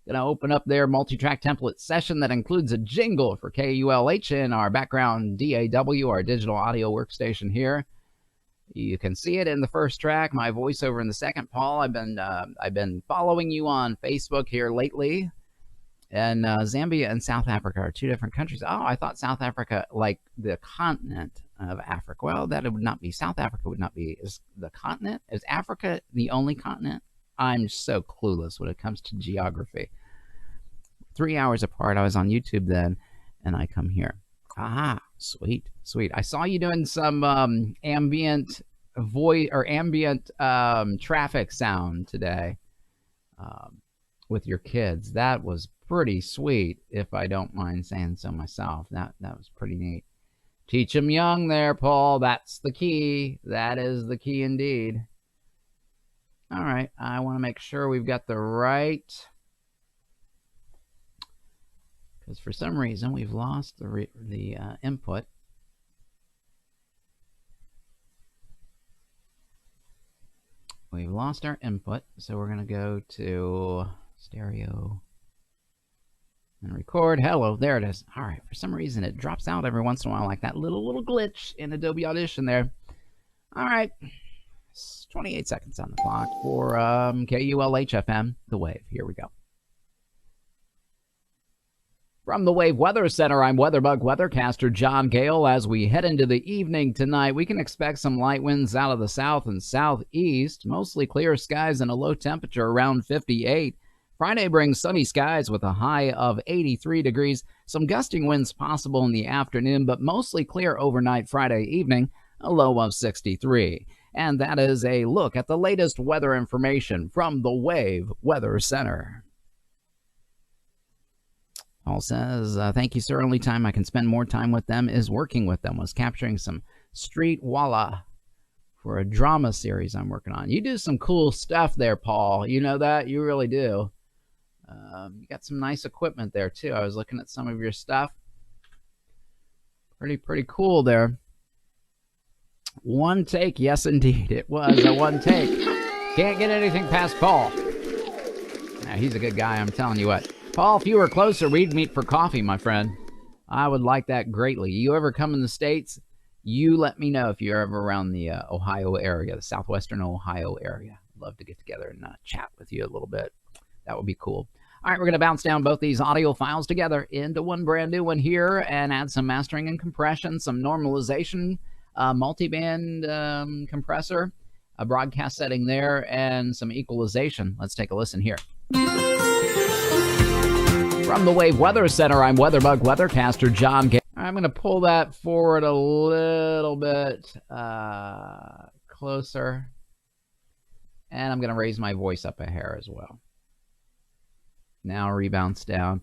Going to open up their multi-track template session that includes a jingle for KULH in our background DAW, our digital audio workstation here. You can see it in the first track, my voiceover in the second. Paul, I've been following you on Facebook here lately. And Zambia and South Africa are two different countries. Oh, I thought South Africa, like the continent of Africa. Well, that would not be. South Africa would not be. Is the continent? Is Africa the only continent? I'm so clueless when it comes to geography. 3 hours apart. I was on YouTube then, and I come here. Ah, sweet, sweet. I saw you doing some ambient voice or ambient traffic sound today with your kids. That was pretty sweet, if I don't mind saying so myself. That was pretty neat. Teach them young there, Paul. That's the key. That is the key indeed. All right, I want to make sure we've got the right, because for some reason we've lost the input. We've lost our input, so we're going to go to stereo and record. Hello, there it is. All right, for some reason it drops out every once in a while, like that little glitch in Adobe Audition there. All right, it's 28 seconds on the clock for KULH-FM, The Wave. Here we go. From the Wave Weather Center, I'm Weatherbug weathercaster John Gale. As we head into the evening tonight, we can expect some light winds out of the south and southeast, mostly clear skies and a low temperature around 58. Friday brings sunny skies with a high of 83 degrees. Some gusting winds possible in the afternoon, but mostly clear overnight Friday evening, a low of 63. And that is a look at the latest weather information from the Wave Weather Center. Paul says, thank you, sir. Only time I can spend more time with them is working with them. Was capturing some street walla for a drama series I'm working on. You do some cool stuff there, Paul. You know that? You really do. You got some nice equipment there, too. I was looking at some of your stuff. Pretty cool there. One take. Yes, indeed. It was a one take. Can't get anything past Paul. Now, he's a good guy, I'm telling you what. Paul, if you were closer, we'd meet for coffee, my friend. I would like that greatly. You ever come in the States, you let me know if you're ever around the Ohio area, the southwestern Ohio area. I'd love to get together and chat with you a little bit. That would be cool. All right, we're going to bounce down both these audio files together into one brand new one here and add some mastering and compression, some normalization, multiband compressor, a broadcast setting there, and some equalization. Let's take a listen here. From the Wave Weather Center, I'm WeatherBug weathercaster John Gale. I'm going to pull that forward a little bit closer, and I'm going to raise my voice up a hair as well. Now rebounce down.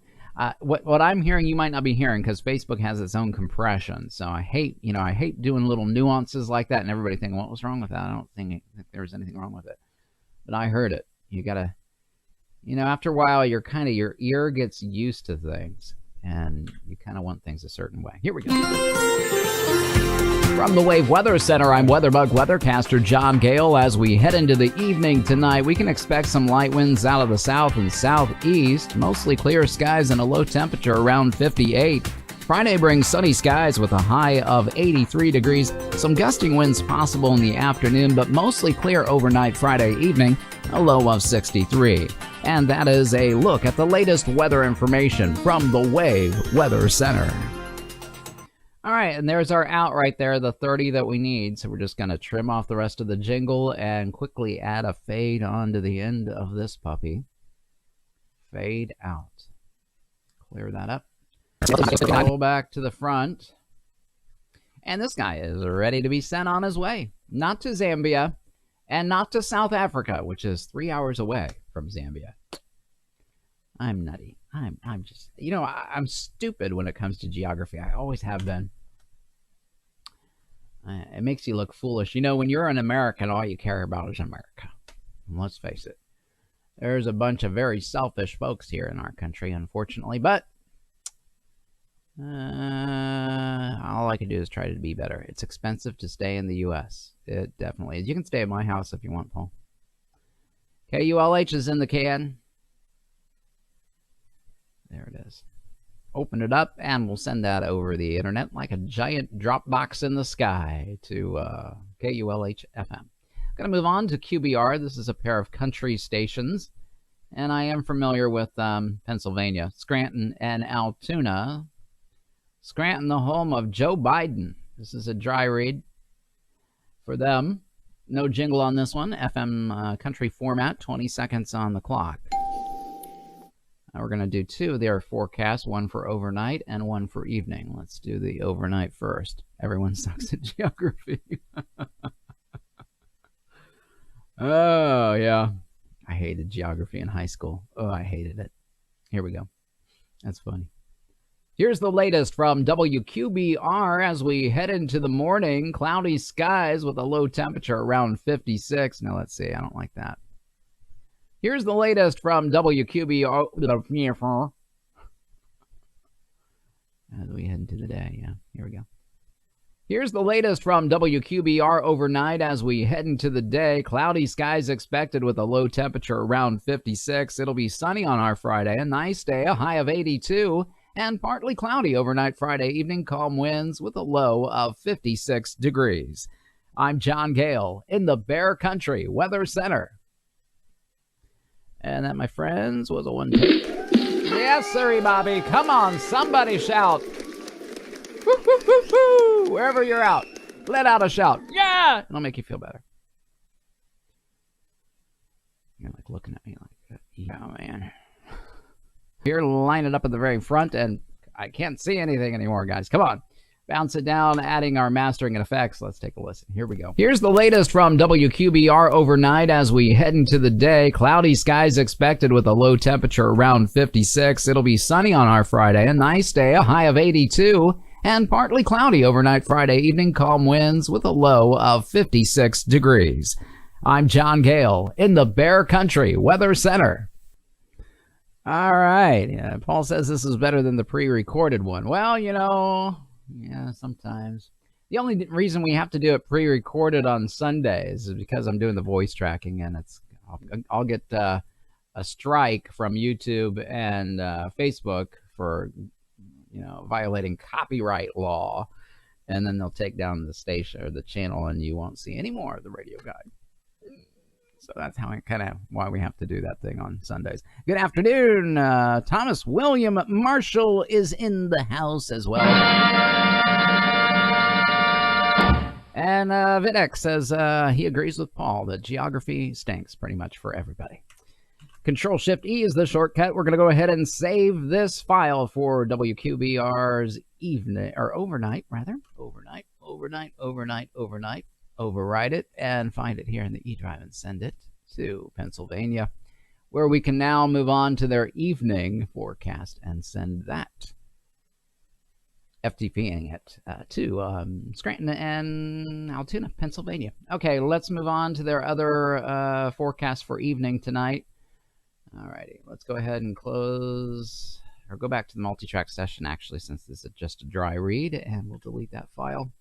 What I'm hearing, you might not be hearing because Facebook has its own compression. So I hate doing little nuances like that, and everybody thinking, what was wrong with that? I don't think there was anything wrong with it, but I heard it. You gotta, after a while, your ear gets used to things, and you kind of want things a certain way. Here we go. From the Wave Weather Center, I'm WeatherBug weathercaster John Gale. As we head into the evening tonight, we can expect some light winds out of the south and southeast, mostly clear skies and a low temperature around 58. Friday brings sunny skies with a high of 83 degrees. Some gusting winds possible in the afternoon, but mostly clear overnight Friday evening, a low of 63. And that is a look at the latest weather information from the Wave Weather Center. All right, and there's our out right there, the 30 that we need. So we're just going to trim off the rest of the jingle and quickly add a fade onto the end of this puppy. Fade out. Clear that up. Go back to the front. And this guy is ready to be sent on his way. Not to Zambia and not to South Africa, which is 3 hours away from Zambia. I'm nutty. I'm just, I'm stupid when it comes to geography. I always have been. It makes you look foolish. When you're an American, all you care about is America. And let's face it. There's a bunch of very selfish folks here in our country, unfortunately. But all I can do is try to be better. It's expensive to stay in the U.S. It definitely is. You can stay at my house if you want, Paul. KULH is in the can. There it is. Open it up, and we'll send that over the internet like a giant drop box in the sky to KULH FM. I'm going to move on to QBR. This is a pair of country stations, and I am familiar with Pennsylvania, Scranton and Altoona. Scranton, the home of Joe Biden. This is a dry read for them. No jingle on this one. FM country format, 20 seconds on the clock. Now we're going to do two of their forecasts, one for overnight and one for evening. Let's do the overnight first. Everyone sucks at geography. Oh, yeah. I hated geography in high school. Oh, I hated it. Here we go. That's funny. Here's the latest from WQBR as we head into the morning. Cloudy skies with a low temperature around 56. Now, let's see. I don't like that. Here's the latest from WQBR. As we head into the day, yeah, here we go. Here's the latest from WQBR overnight as we head into the day. Cloudy skies expected with a low temperature around 56. It'll be sunny on our Friday, a nice day, a high of 82, and partly cloudy overnight Friday evening, calm winds with a low of 56 degrees. I'm John Gale in the Bear Country Weather Center. And that, my friends, was a one take. Yes, sirree, Bobby. Come on, somebody shout. Woo, woo, woo, woo. Wherever you're out, let out a shout. Yeah! It'll make you feel better. You're like looking at me like, yeah, man. here, line it up at the very front, and I can't see anything anymore, guys. Come on. Bounce it down, adding our mastering and effects. Let's take a listen. Here we go. Here's the latest from WQBR overnight as we head into the day. Cloudy skies expected with a low temperature around 56. It'll be sunny on our Friday. A nice day, a high of 82. And partly cloudy overnight Friday evening. Calm winds with a low of 56 degrees. I'm John Gale in the Bear Country Weather Center. All right. Yeah, Paul says this is better than the pre-recorded one. Well, yeah, sometimes. The only reason we have to do it pre-recorded on Sundays is because I'm doing the voice tracking, and I'll get a strike from YouTube and Facebook for violating copyright law, and then they'll take down the station or the channel, and you won't see any more of the Radio Guy. So that's how why we have to do that thing on Sundays. Good afternoon. Thomas William Marshall is in the house as well. And Videx says he agrees with Paul that geography stinks pretty much for everybody. Control-Shift-E is the shortcut. We're going to go ahead and save this file for WQBR's overnight. Overwrite it and find it here in the E drive and send it to Pennsylvania, where we can now move on to their evening forecast and send that, FTPing it to Scranton and Altoona, Pennsylvania. Okay, let's move on to their other forecast for evening tonight. Alrighty, let's go ahead and close, or go back to the multi-track session, actually, since this is just a dry read, and we'll delete that file.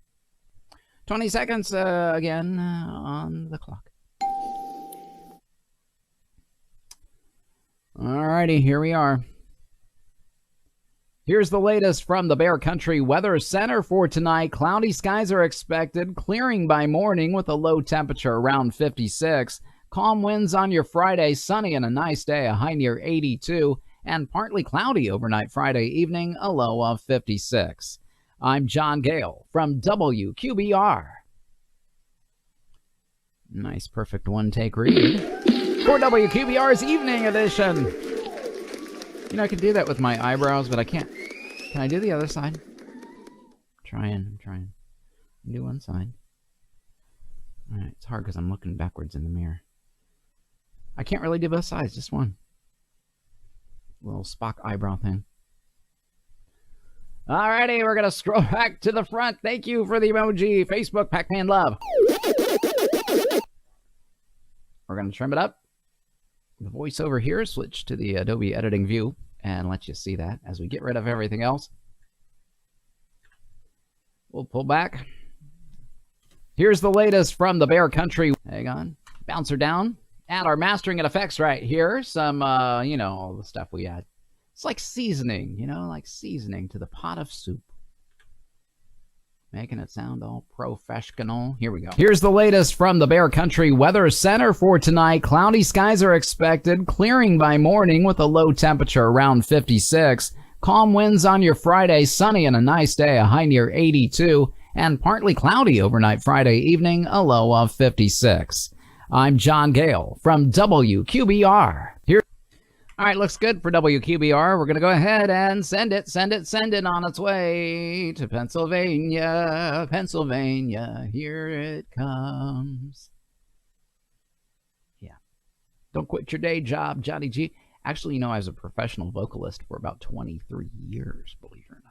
20 seconds again on the clock. Alrighty, here we are. Here's the latest from the Bear Country Weather Center for tonight. Cloudy skies are expected, clearing by morning with a low temperature around 56. Calm winds on your Friday, sunny and a nice day, a high near 82. And partly cloudy overnight Friday evening, a low of 56. I'm John Gale from WQBR. Nice, perfect one-take read for WQBR's evening edition. I can do that with my eyebrows, but I can't. Can I do the other side? I'm trying. Do one side. All right, it's hard because I'm looking backwards in the mirror. I can't really do both sides, just one. Little Spock eyebrow thing. Alrighty, we're going to scroll back to the front. Thank you for the emoji. Facebook, Pac-Man Love. We're going to trim it up. The voiceover here, switch to the Adobe editing view and let you see that as we get rid of everything else. We'll pull back. Here's the latest from the Bear Country. Hang on. Bounce her down. Add our mastering and effects right here. Some, all the stuff we add. It's like seasoning, like seasoning to the pot of soup. Making it sound all professional. Here we go. Here's the latest from the Bear Country Weather Center for tonight. Cloudy skies are expected, clearing by morning with a low temperature around 56. Calm winds on your Friday, sunny and a nice day, a high near 82. And partly cloudy overnight Friday evening, a low of 56. I'm John Gale from WQBR. All right, looks good for WQBR. We're going to go ahead and send it on its way to Pennsylvania. Here it comes. Yeah. Don't quit your day job, Johnny G. Actually, I was a professional vocalist for about 23 years, believe it or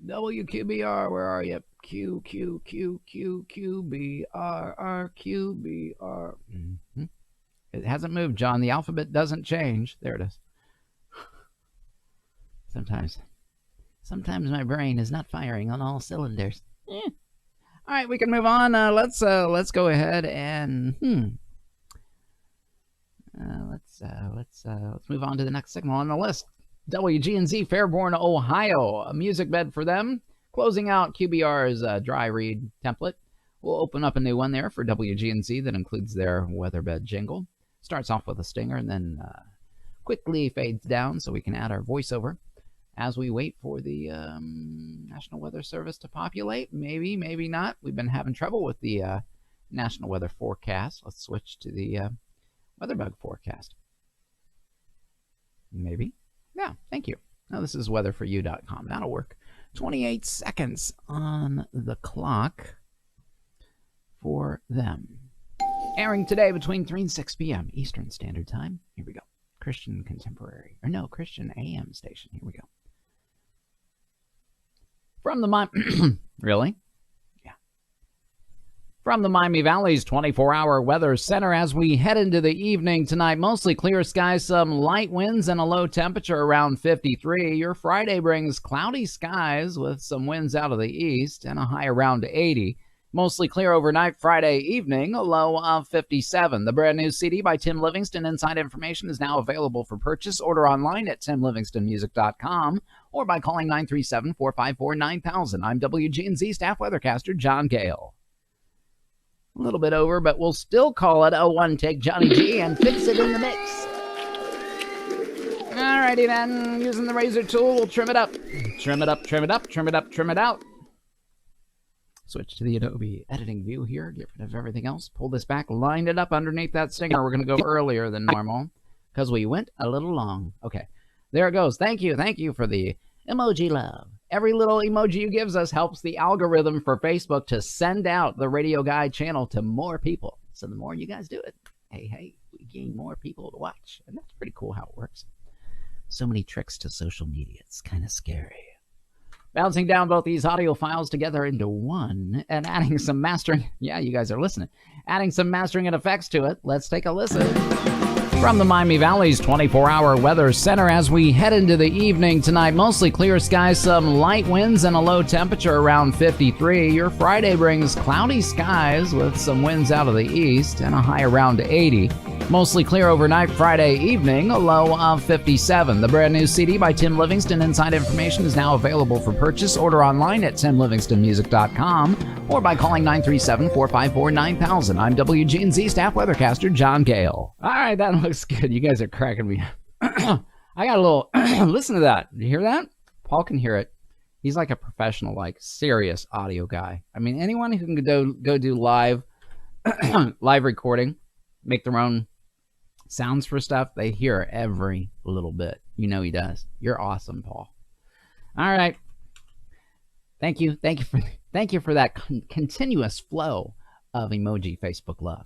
not. WQBR, where are you? QBR. Mm-hmm. It hasn't moved, John. The alphabet doesn't change. There it is. Sometimes my brain is not firing on all cylinders. All right, we can move on. Let's go ahead and let's move on to the next signal on the list. WGNZ Fairborn, Ohio, a music bed for them. Closing out QBR's dry read template. We'll open up a new one there for WGNZ that includes their weatherbed jingle. Starts off with a stinger and then quickly fades down so we can add our voiceover as we wait for the National Weather Service to populate. Maybe, maybe not. We've been having trouble with the National Weather Forecast. Let's switch to the WeatherBug forecast. Maybe. Yeah, thank you. Now this is weatherforyou.com. That'll work. 28 seconds on the clock for them. Airing today between 3 and 6 p.m. Eastern Standard Time. Here we go. Christian Contemporary. Or no, Christian AM station. Here we go. From the Really? Yeah. From the Miami Valley's 24-hour weather center as we head into the evening tonight, mostly clear skies, some light winds, and a low temperature around 53. Your Friday brings cloudy skies with some winds out of the east and a high around 80. Mostly clear overnight Friday evening, a low of 57. The brand new CD by Tim Livingston, Inside Information, is now available for purchase. Order online at timlivingstonmusic.com or by calling 937-454-9000. I'm WGNZ staff weathercaster John Gale. A little bit over, but we'll still call it a one-take Johnny G and fix it in the mix. Alrighty then, using the razor tool, we'll trim it up. Trim it up, trim it up, trim it up, trim it out. Switch to the Adobe editing view here, get rid of everything else, pull this back, line it up underneath that stinger. We're going to go earlier than normal because we went a little long. Okay, there it goes. Thank you for the emoji love. Every little emoji you gives us helps the algorithm for Facebook to send out the Radio Guy channel to more people. So the more you guys do it, hey, we gain more people to watch. And that's pretty cool how it works. So many tricks to social media. It's kind of scary. Bouncing down both these audio files together into one and adding some mastering. Yeah, you guys are listening. Adding some mastering and effects to it. Let's take a listen. From the Miami Valley's 24-hour weather center as we head into the evening tonight, mostly clear skies, some light winds, and a low temperature around 53. Your Friday brings cloudy skies with some winds out of the east and a high around 80. Mostly clear overnight Friday evening, a low of 57. The brand new CD by Tim Livingston, Inside Information, is now available for purchase. Order online at timlivingstonmusic.com or by calling 937-454-9000. I'm WGNZ staff weathercaster John Gale. All right, that looks good. You guys are cracking me up. I got a little... Listen to that. You hear that? Paul can hear it. He's like a professional, like serious audio guy. I mean, anyone who can go do live recording, make their own sounds for stuff, they hear every little bit. You know he does. You're awesome, Paul. All right. Thank you for that continuous flow of emoji Facebook love.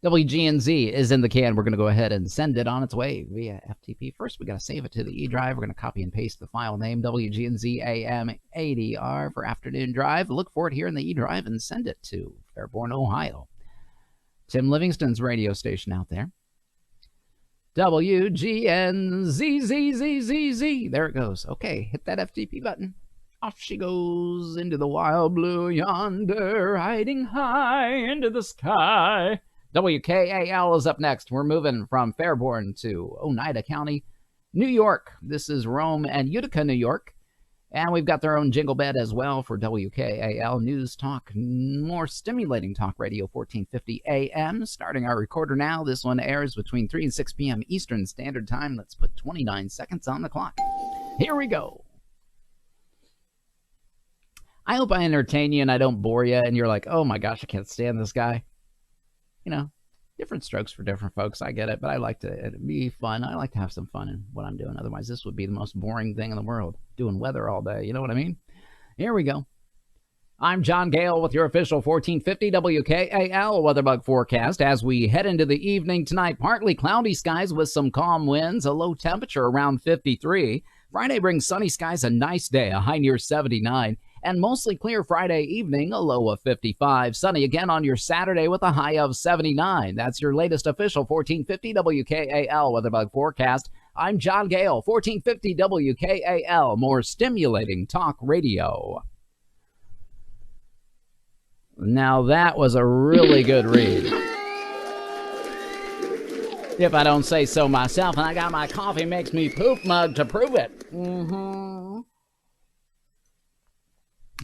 WGNZ is in the can. We're going to go ahead and send it on its way via FTP. First, we got to save it to the E drive. We're going to copy and paste the file name WGNZ AM ADR for afternoon drive. Look for it here in the E drive and send it to Fairborn, Ohio. Tim Livingston's radio station out there. WGNZZZZZ. There it goes. Okay, hit that FTP button. Off she goes into the wild blue yonder, hiding high into the sky. WKAL is up next. We're moving from Fairborn to Oneida County, New York. This is Rome and Utica, New York. And we've got their own jingle bed as well for WKAL News Talk, more stimulating talk radio, 1450 AM. Starting our recorder now. This one airs between 3 and 6 p.m. Eastern Standard Time. Let's put 29 seconds on the clock. Here we go. I hope I entertain you and I don't bore you and you're like, oh my gosh, I can't stand this guy. You know, different strokes for different folks. I get it, but I like to be fun. I like to have some fun in what I'm doing. Otherwise, this would be the most boring thing in the world, doing weather all day. You know what I mean? Here we go. I'm John Gale with your official 1450 WKAL weatherbug forecast. As we head into the evening tonight, partly cloudy skies with some calm winds, a low temperature around 53. Friday brings sunny skies, a nice day, a high near 79. And mostly clear Friday evening, a low of 55. Sunny again on your Saturday with a high of 79. That's your latest official 1450 WKAL weatherbug forecast. I'm John Gale, 1450 WKAL, more stimulating talk radio. Now that was a really good read. If I don't say so myself, and I got my coffee makes me poop mug to prove it.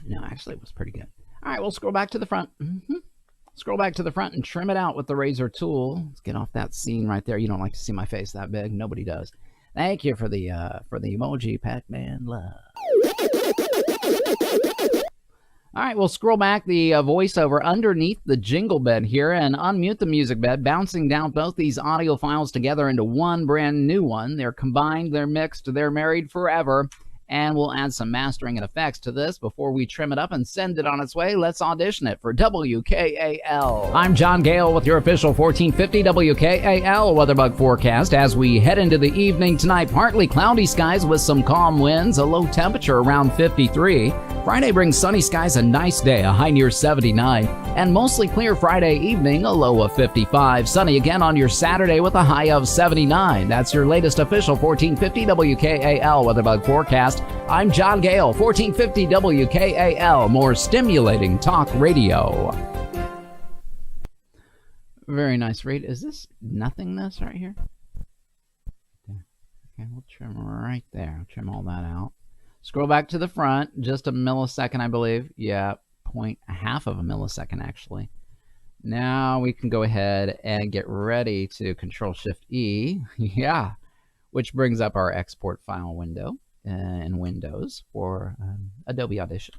No, actually, it was pretty good. All right, we'll scroll back to the front. Scroll back to the front and trim it out with the razor tool. Let's get off that scene right there. You don't like to see my face that big. Nobody does. Thank you for the emoji, Pac-Man love. All right, we'll scroll back the voiceover underneath the jingle bed here and unmute the music bed, bouncing down both these audio files together into one brand new one. They're combined, they're mixed, they're married forever. And we'll add some mastering and effects to this before we trim it up and send it on its way. Let's audition it for WKAL. I'm John Gale with your official 1450 WKAL weatherbug forecast. As we head into the evening tonight, partly cloudy skies with some calm winds, a low temperature around 53. Friday brings sunny skies, a nice day, a high near 79. And mostly clear Friday evening, a low of 55. Sunny again on your Saturday with a high of 79. That's your latest official 1450 WKAL weatherbug forecast. I'm John Gale, 1450 WKAL, more stimulating talk radio. Very nice read. Is this nothingness right here? Okay, we'll trim right there. Trim all that out. Scroll back to the front, just a millisecond, I believe. Yeah, half of a millisecond, actually. Now we can go ahead and get ready to Control-Shift-E. Yeah, which brings up our export file window in Windows for Adobe Audition.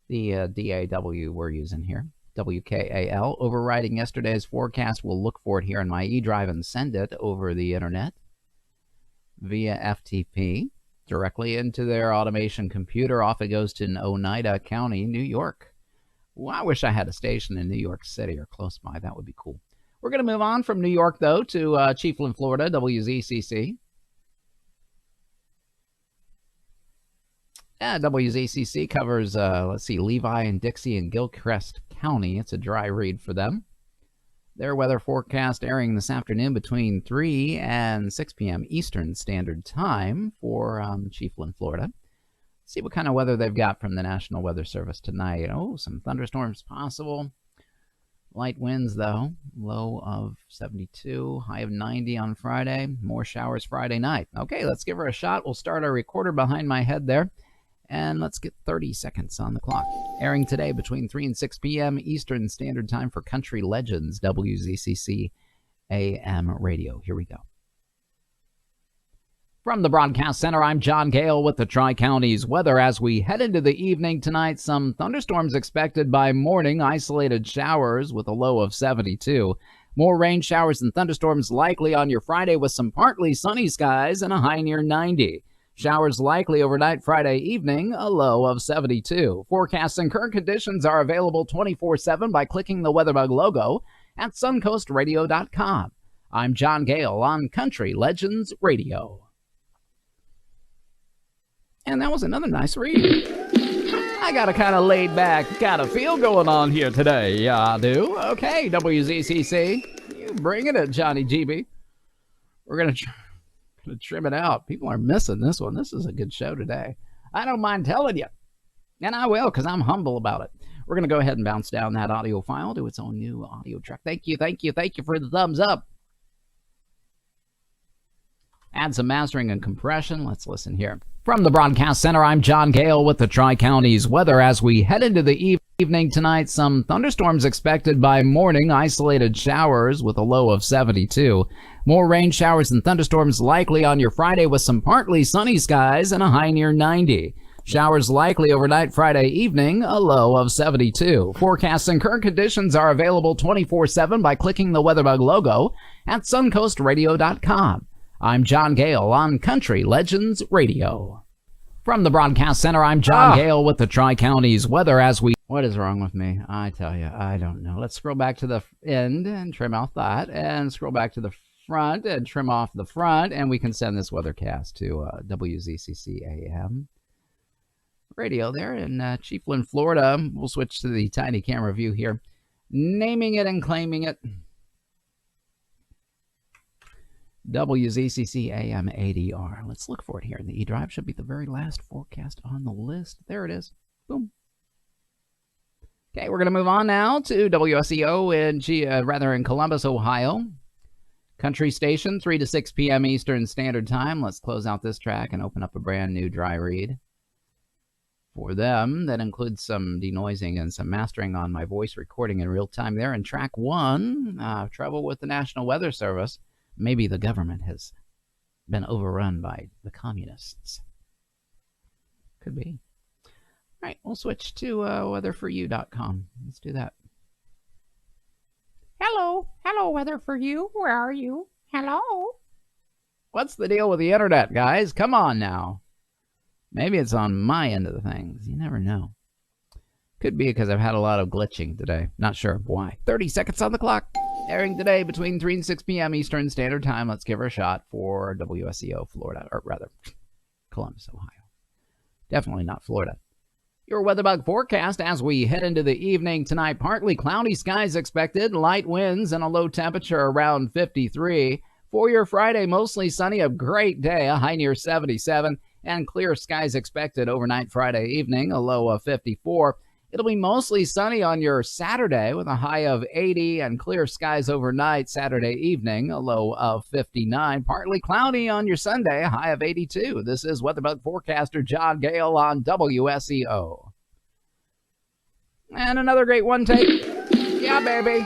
The DAW we're using here, WKAL. Overriding yesterday's forecast, we'll look for it here in my E drive and send it over the internet via FTP directly into their automation computer. Off it goes to Oneida County, New York. Well, I wish I had a station in New York City or close by. That would be cool. We're going to move on from New York, though, to Chiefland, Florida, WZCC. WZCC covers, let's see, Levi and Dixie and Gilchrist County. It's a dry read for them. Their weather forecast airing this afternoon between 3 and 6 p.m. Eastern Standard Time for Chiefland, Florida. Let's see what kind of weather they've got from the National Weather Service tonight. Oh, some thunderstorms possible. Light winds, though. Low of 72, high of 90 on Friday. More showers Friday night. Okay, let's give her a shot. We'll start our recorder behind my head there. And let's get 30 seconds on the clock. Airing today between 3 and 6 p.m. Eastern Standard Time for Country Legends, WZCC AM Radio. Here we go. From the Broadcast Center, I'm John Gale with the Tri-Counties weather. As we head into the evening tonight, some thunderstorms expected by morning, isolated showers with a low of 72. More rain showers and thunderstorms likely on your Friday with some partly sunny skies and a high near 90. Showers likely overnight Friday evening, a low of 72. Forecasts and current conditions are available 24/7 by clicking the WeatherBug logo at suncoastradio.com. I'm John Gale on Country Legends Radio. And that was another nice read. I got a kind of laid back kind of feel going on here today. Yeah, I do. Okay, WZCC. You bringing it, Johnny GB. We're going to trim it out. People are missing this one. This is a good show today. I don't mind telling you. And I will, because I'm humble about it. We're going to go ahead and bounce down that audio file to its own new audio track. Thank you for the thumbs up. Add some mastering and compression. Let's listen here. From the Broadcast Center, I'm John Gale with the Tri-Counties weather. As we head into the evening tonight, some thunderstorms expected by morning, isolated showers with a low of 72. More rain showers and thunderstorms likely on your Friday with some partly sunny skies and a high near 90. Showers likely overnight Friday evening, a low of 72. Forecasts and current conditions are available 24/7 by clicking the WeatherBug logo at suncoastradio.com. I'm John Gale on Country Legends Radio. From the Broadcast Center, I'm John Gale with the Tri-Counties weather. As we... What is wrong with me? I tell you, I don't know. Let's scroll back to the end and trim off that, and scroll back to the front and trim off the front, and we can send this weathercast to WZCC AM Radio there in Chiefland, Florida. We'll switch to the tiny camera view here, naming it and claiming it. WZCC AM ADR. Let's look for it here in the E drive. Should be the very last forecast on the list. There it is. Boom. Okay, we're going to move on now to WSEO in Columbus, Ohio. Country station, 3 to 6 p.m. Eastern Standard Time. Let's close out this track and open up a brand new dry read for them. That includes some denoising and some mastering on my voice recording in real time there. In track 1, trouble with the National Weather Service. Maybe the government has been overrun by the communists. Could be. right, we'll switch to weatherforyou.com. Let's do that. Hello, weather for you. Where are you? Hello. What's the deal with the internet, guys? Come on now. Maybe it's on my end of the things. You never know. Could be because I've had a lot of glitching today. Not sure why. 30 seconds on the clock. Airing today between 3 and 6 p.m. Eastern Standard Time. Let's give her a shot for WSEO, Florida. Or rather, Columbus, Ohio. Definitely not Florida. Your weather bug forecast as we head into the evening tonight. Partly cloudy skies expected. Light winds and a low temperature around 53. For your Friday, mostly sunny. A great day. A high near 77. And clear skies expected overnight Friday evening. A low of 54. It'll be mostly sunny on your Saturday with a high of 80 and clear skies overnight Saturday evening, a low of 59. Partly cloudy on your Sunday, a high of 82. This is Weatherbug forecaster John Gale on WSEO. And another great one take. Yeah, baby.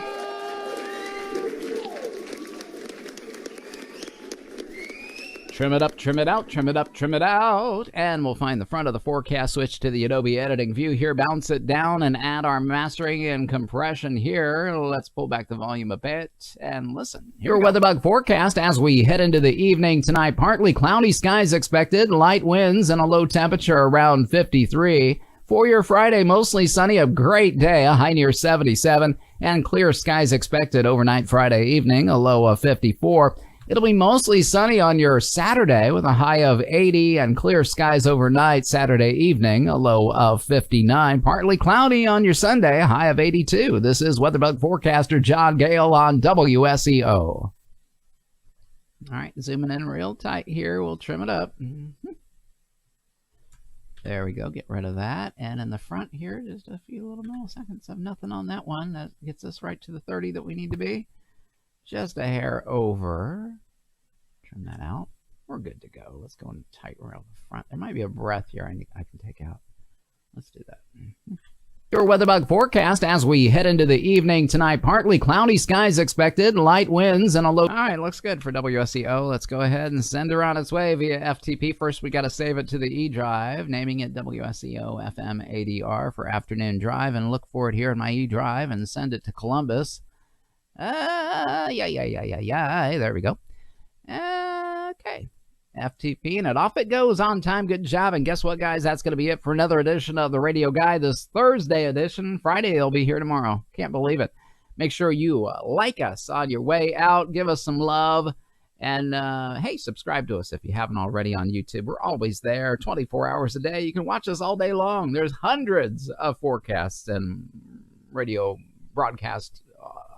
Trim it up, trim it out, trim it up, trim it out. And we'll find the front of the forecast, switch to the Adobe editing view here, bounce it down and add our mastering and compression here. Let's pull back the volume a bit and listen. Your weatherbug forecast as we head into the evening tonight. Partly cloudy skies expected, light winds and a low temperature around 53. For your Friday, mostly sunny, a great day, a high near 77. And clear skies expected overnight Friday evening, a low of 54. It'll be mostly sunny on your Saturday with a high of 80 and clear skies overnight Saturday evening, a low of 59. Partly cloudy on your Sunday, a high of 82. This is Weatherbug forecaster John Gale on WSEO. All right, zooming in real tight here. We'll trim it up. There we go. Get rid of that. And in the front here, just a few little milliseconds of nothing on that one. That gets us right to the 30 that we need to be. Just a hair over. Trim that out. We're good to go. Let's go in tight around the front. There might be a breath here I can take out. Let's do that. Your weatherbug forecast as we head into the evening tonight. Partly cloudy skies expected. Light winds and a low... All right, looks good for WSEO. Let's go ahead and send her on its way via FTP. First, we got to save it to the E drive, naming it WSEO FM ADR for afternoon drive, and look for it here in my E drive and send it to Columbus. Yeah. There we go. Okay. FTP, and off it goes on time. Good job. And guess what, guys? That's going to be it for another edition of the Radio Guy, this Thursday edition. Friday, they'll be here tomorrow. Can't believe it. Make sure you like us on your way out. Give us some love. And, hey, subscribe to us if you haven't already on YouTube. We're always there 24 hours a day. You can watch us all day long. There's hundreds of forecasts and radio broadcast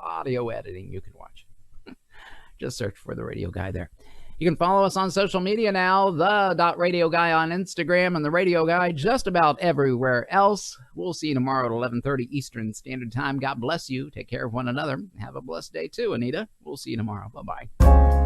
audio editing you can watch. Just search for the Radio Guy there. You can follow us on social media now, the.radio guy on Instagram and the Radio Guy just about everywhere else. We'll see you tomorrow at 11:30 Eastern Standard Time. God bless you. Take care of one another. Have a blessed day too, Anita. We'll see you tomorrow. Bye-bye.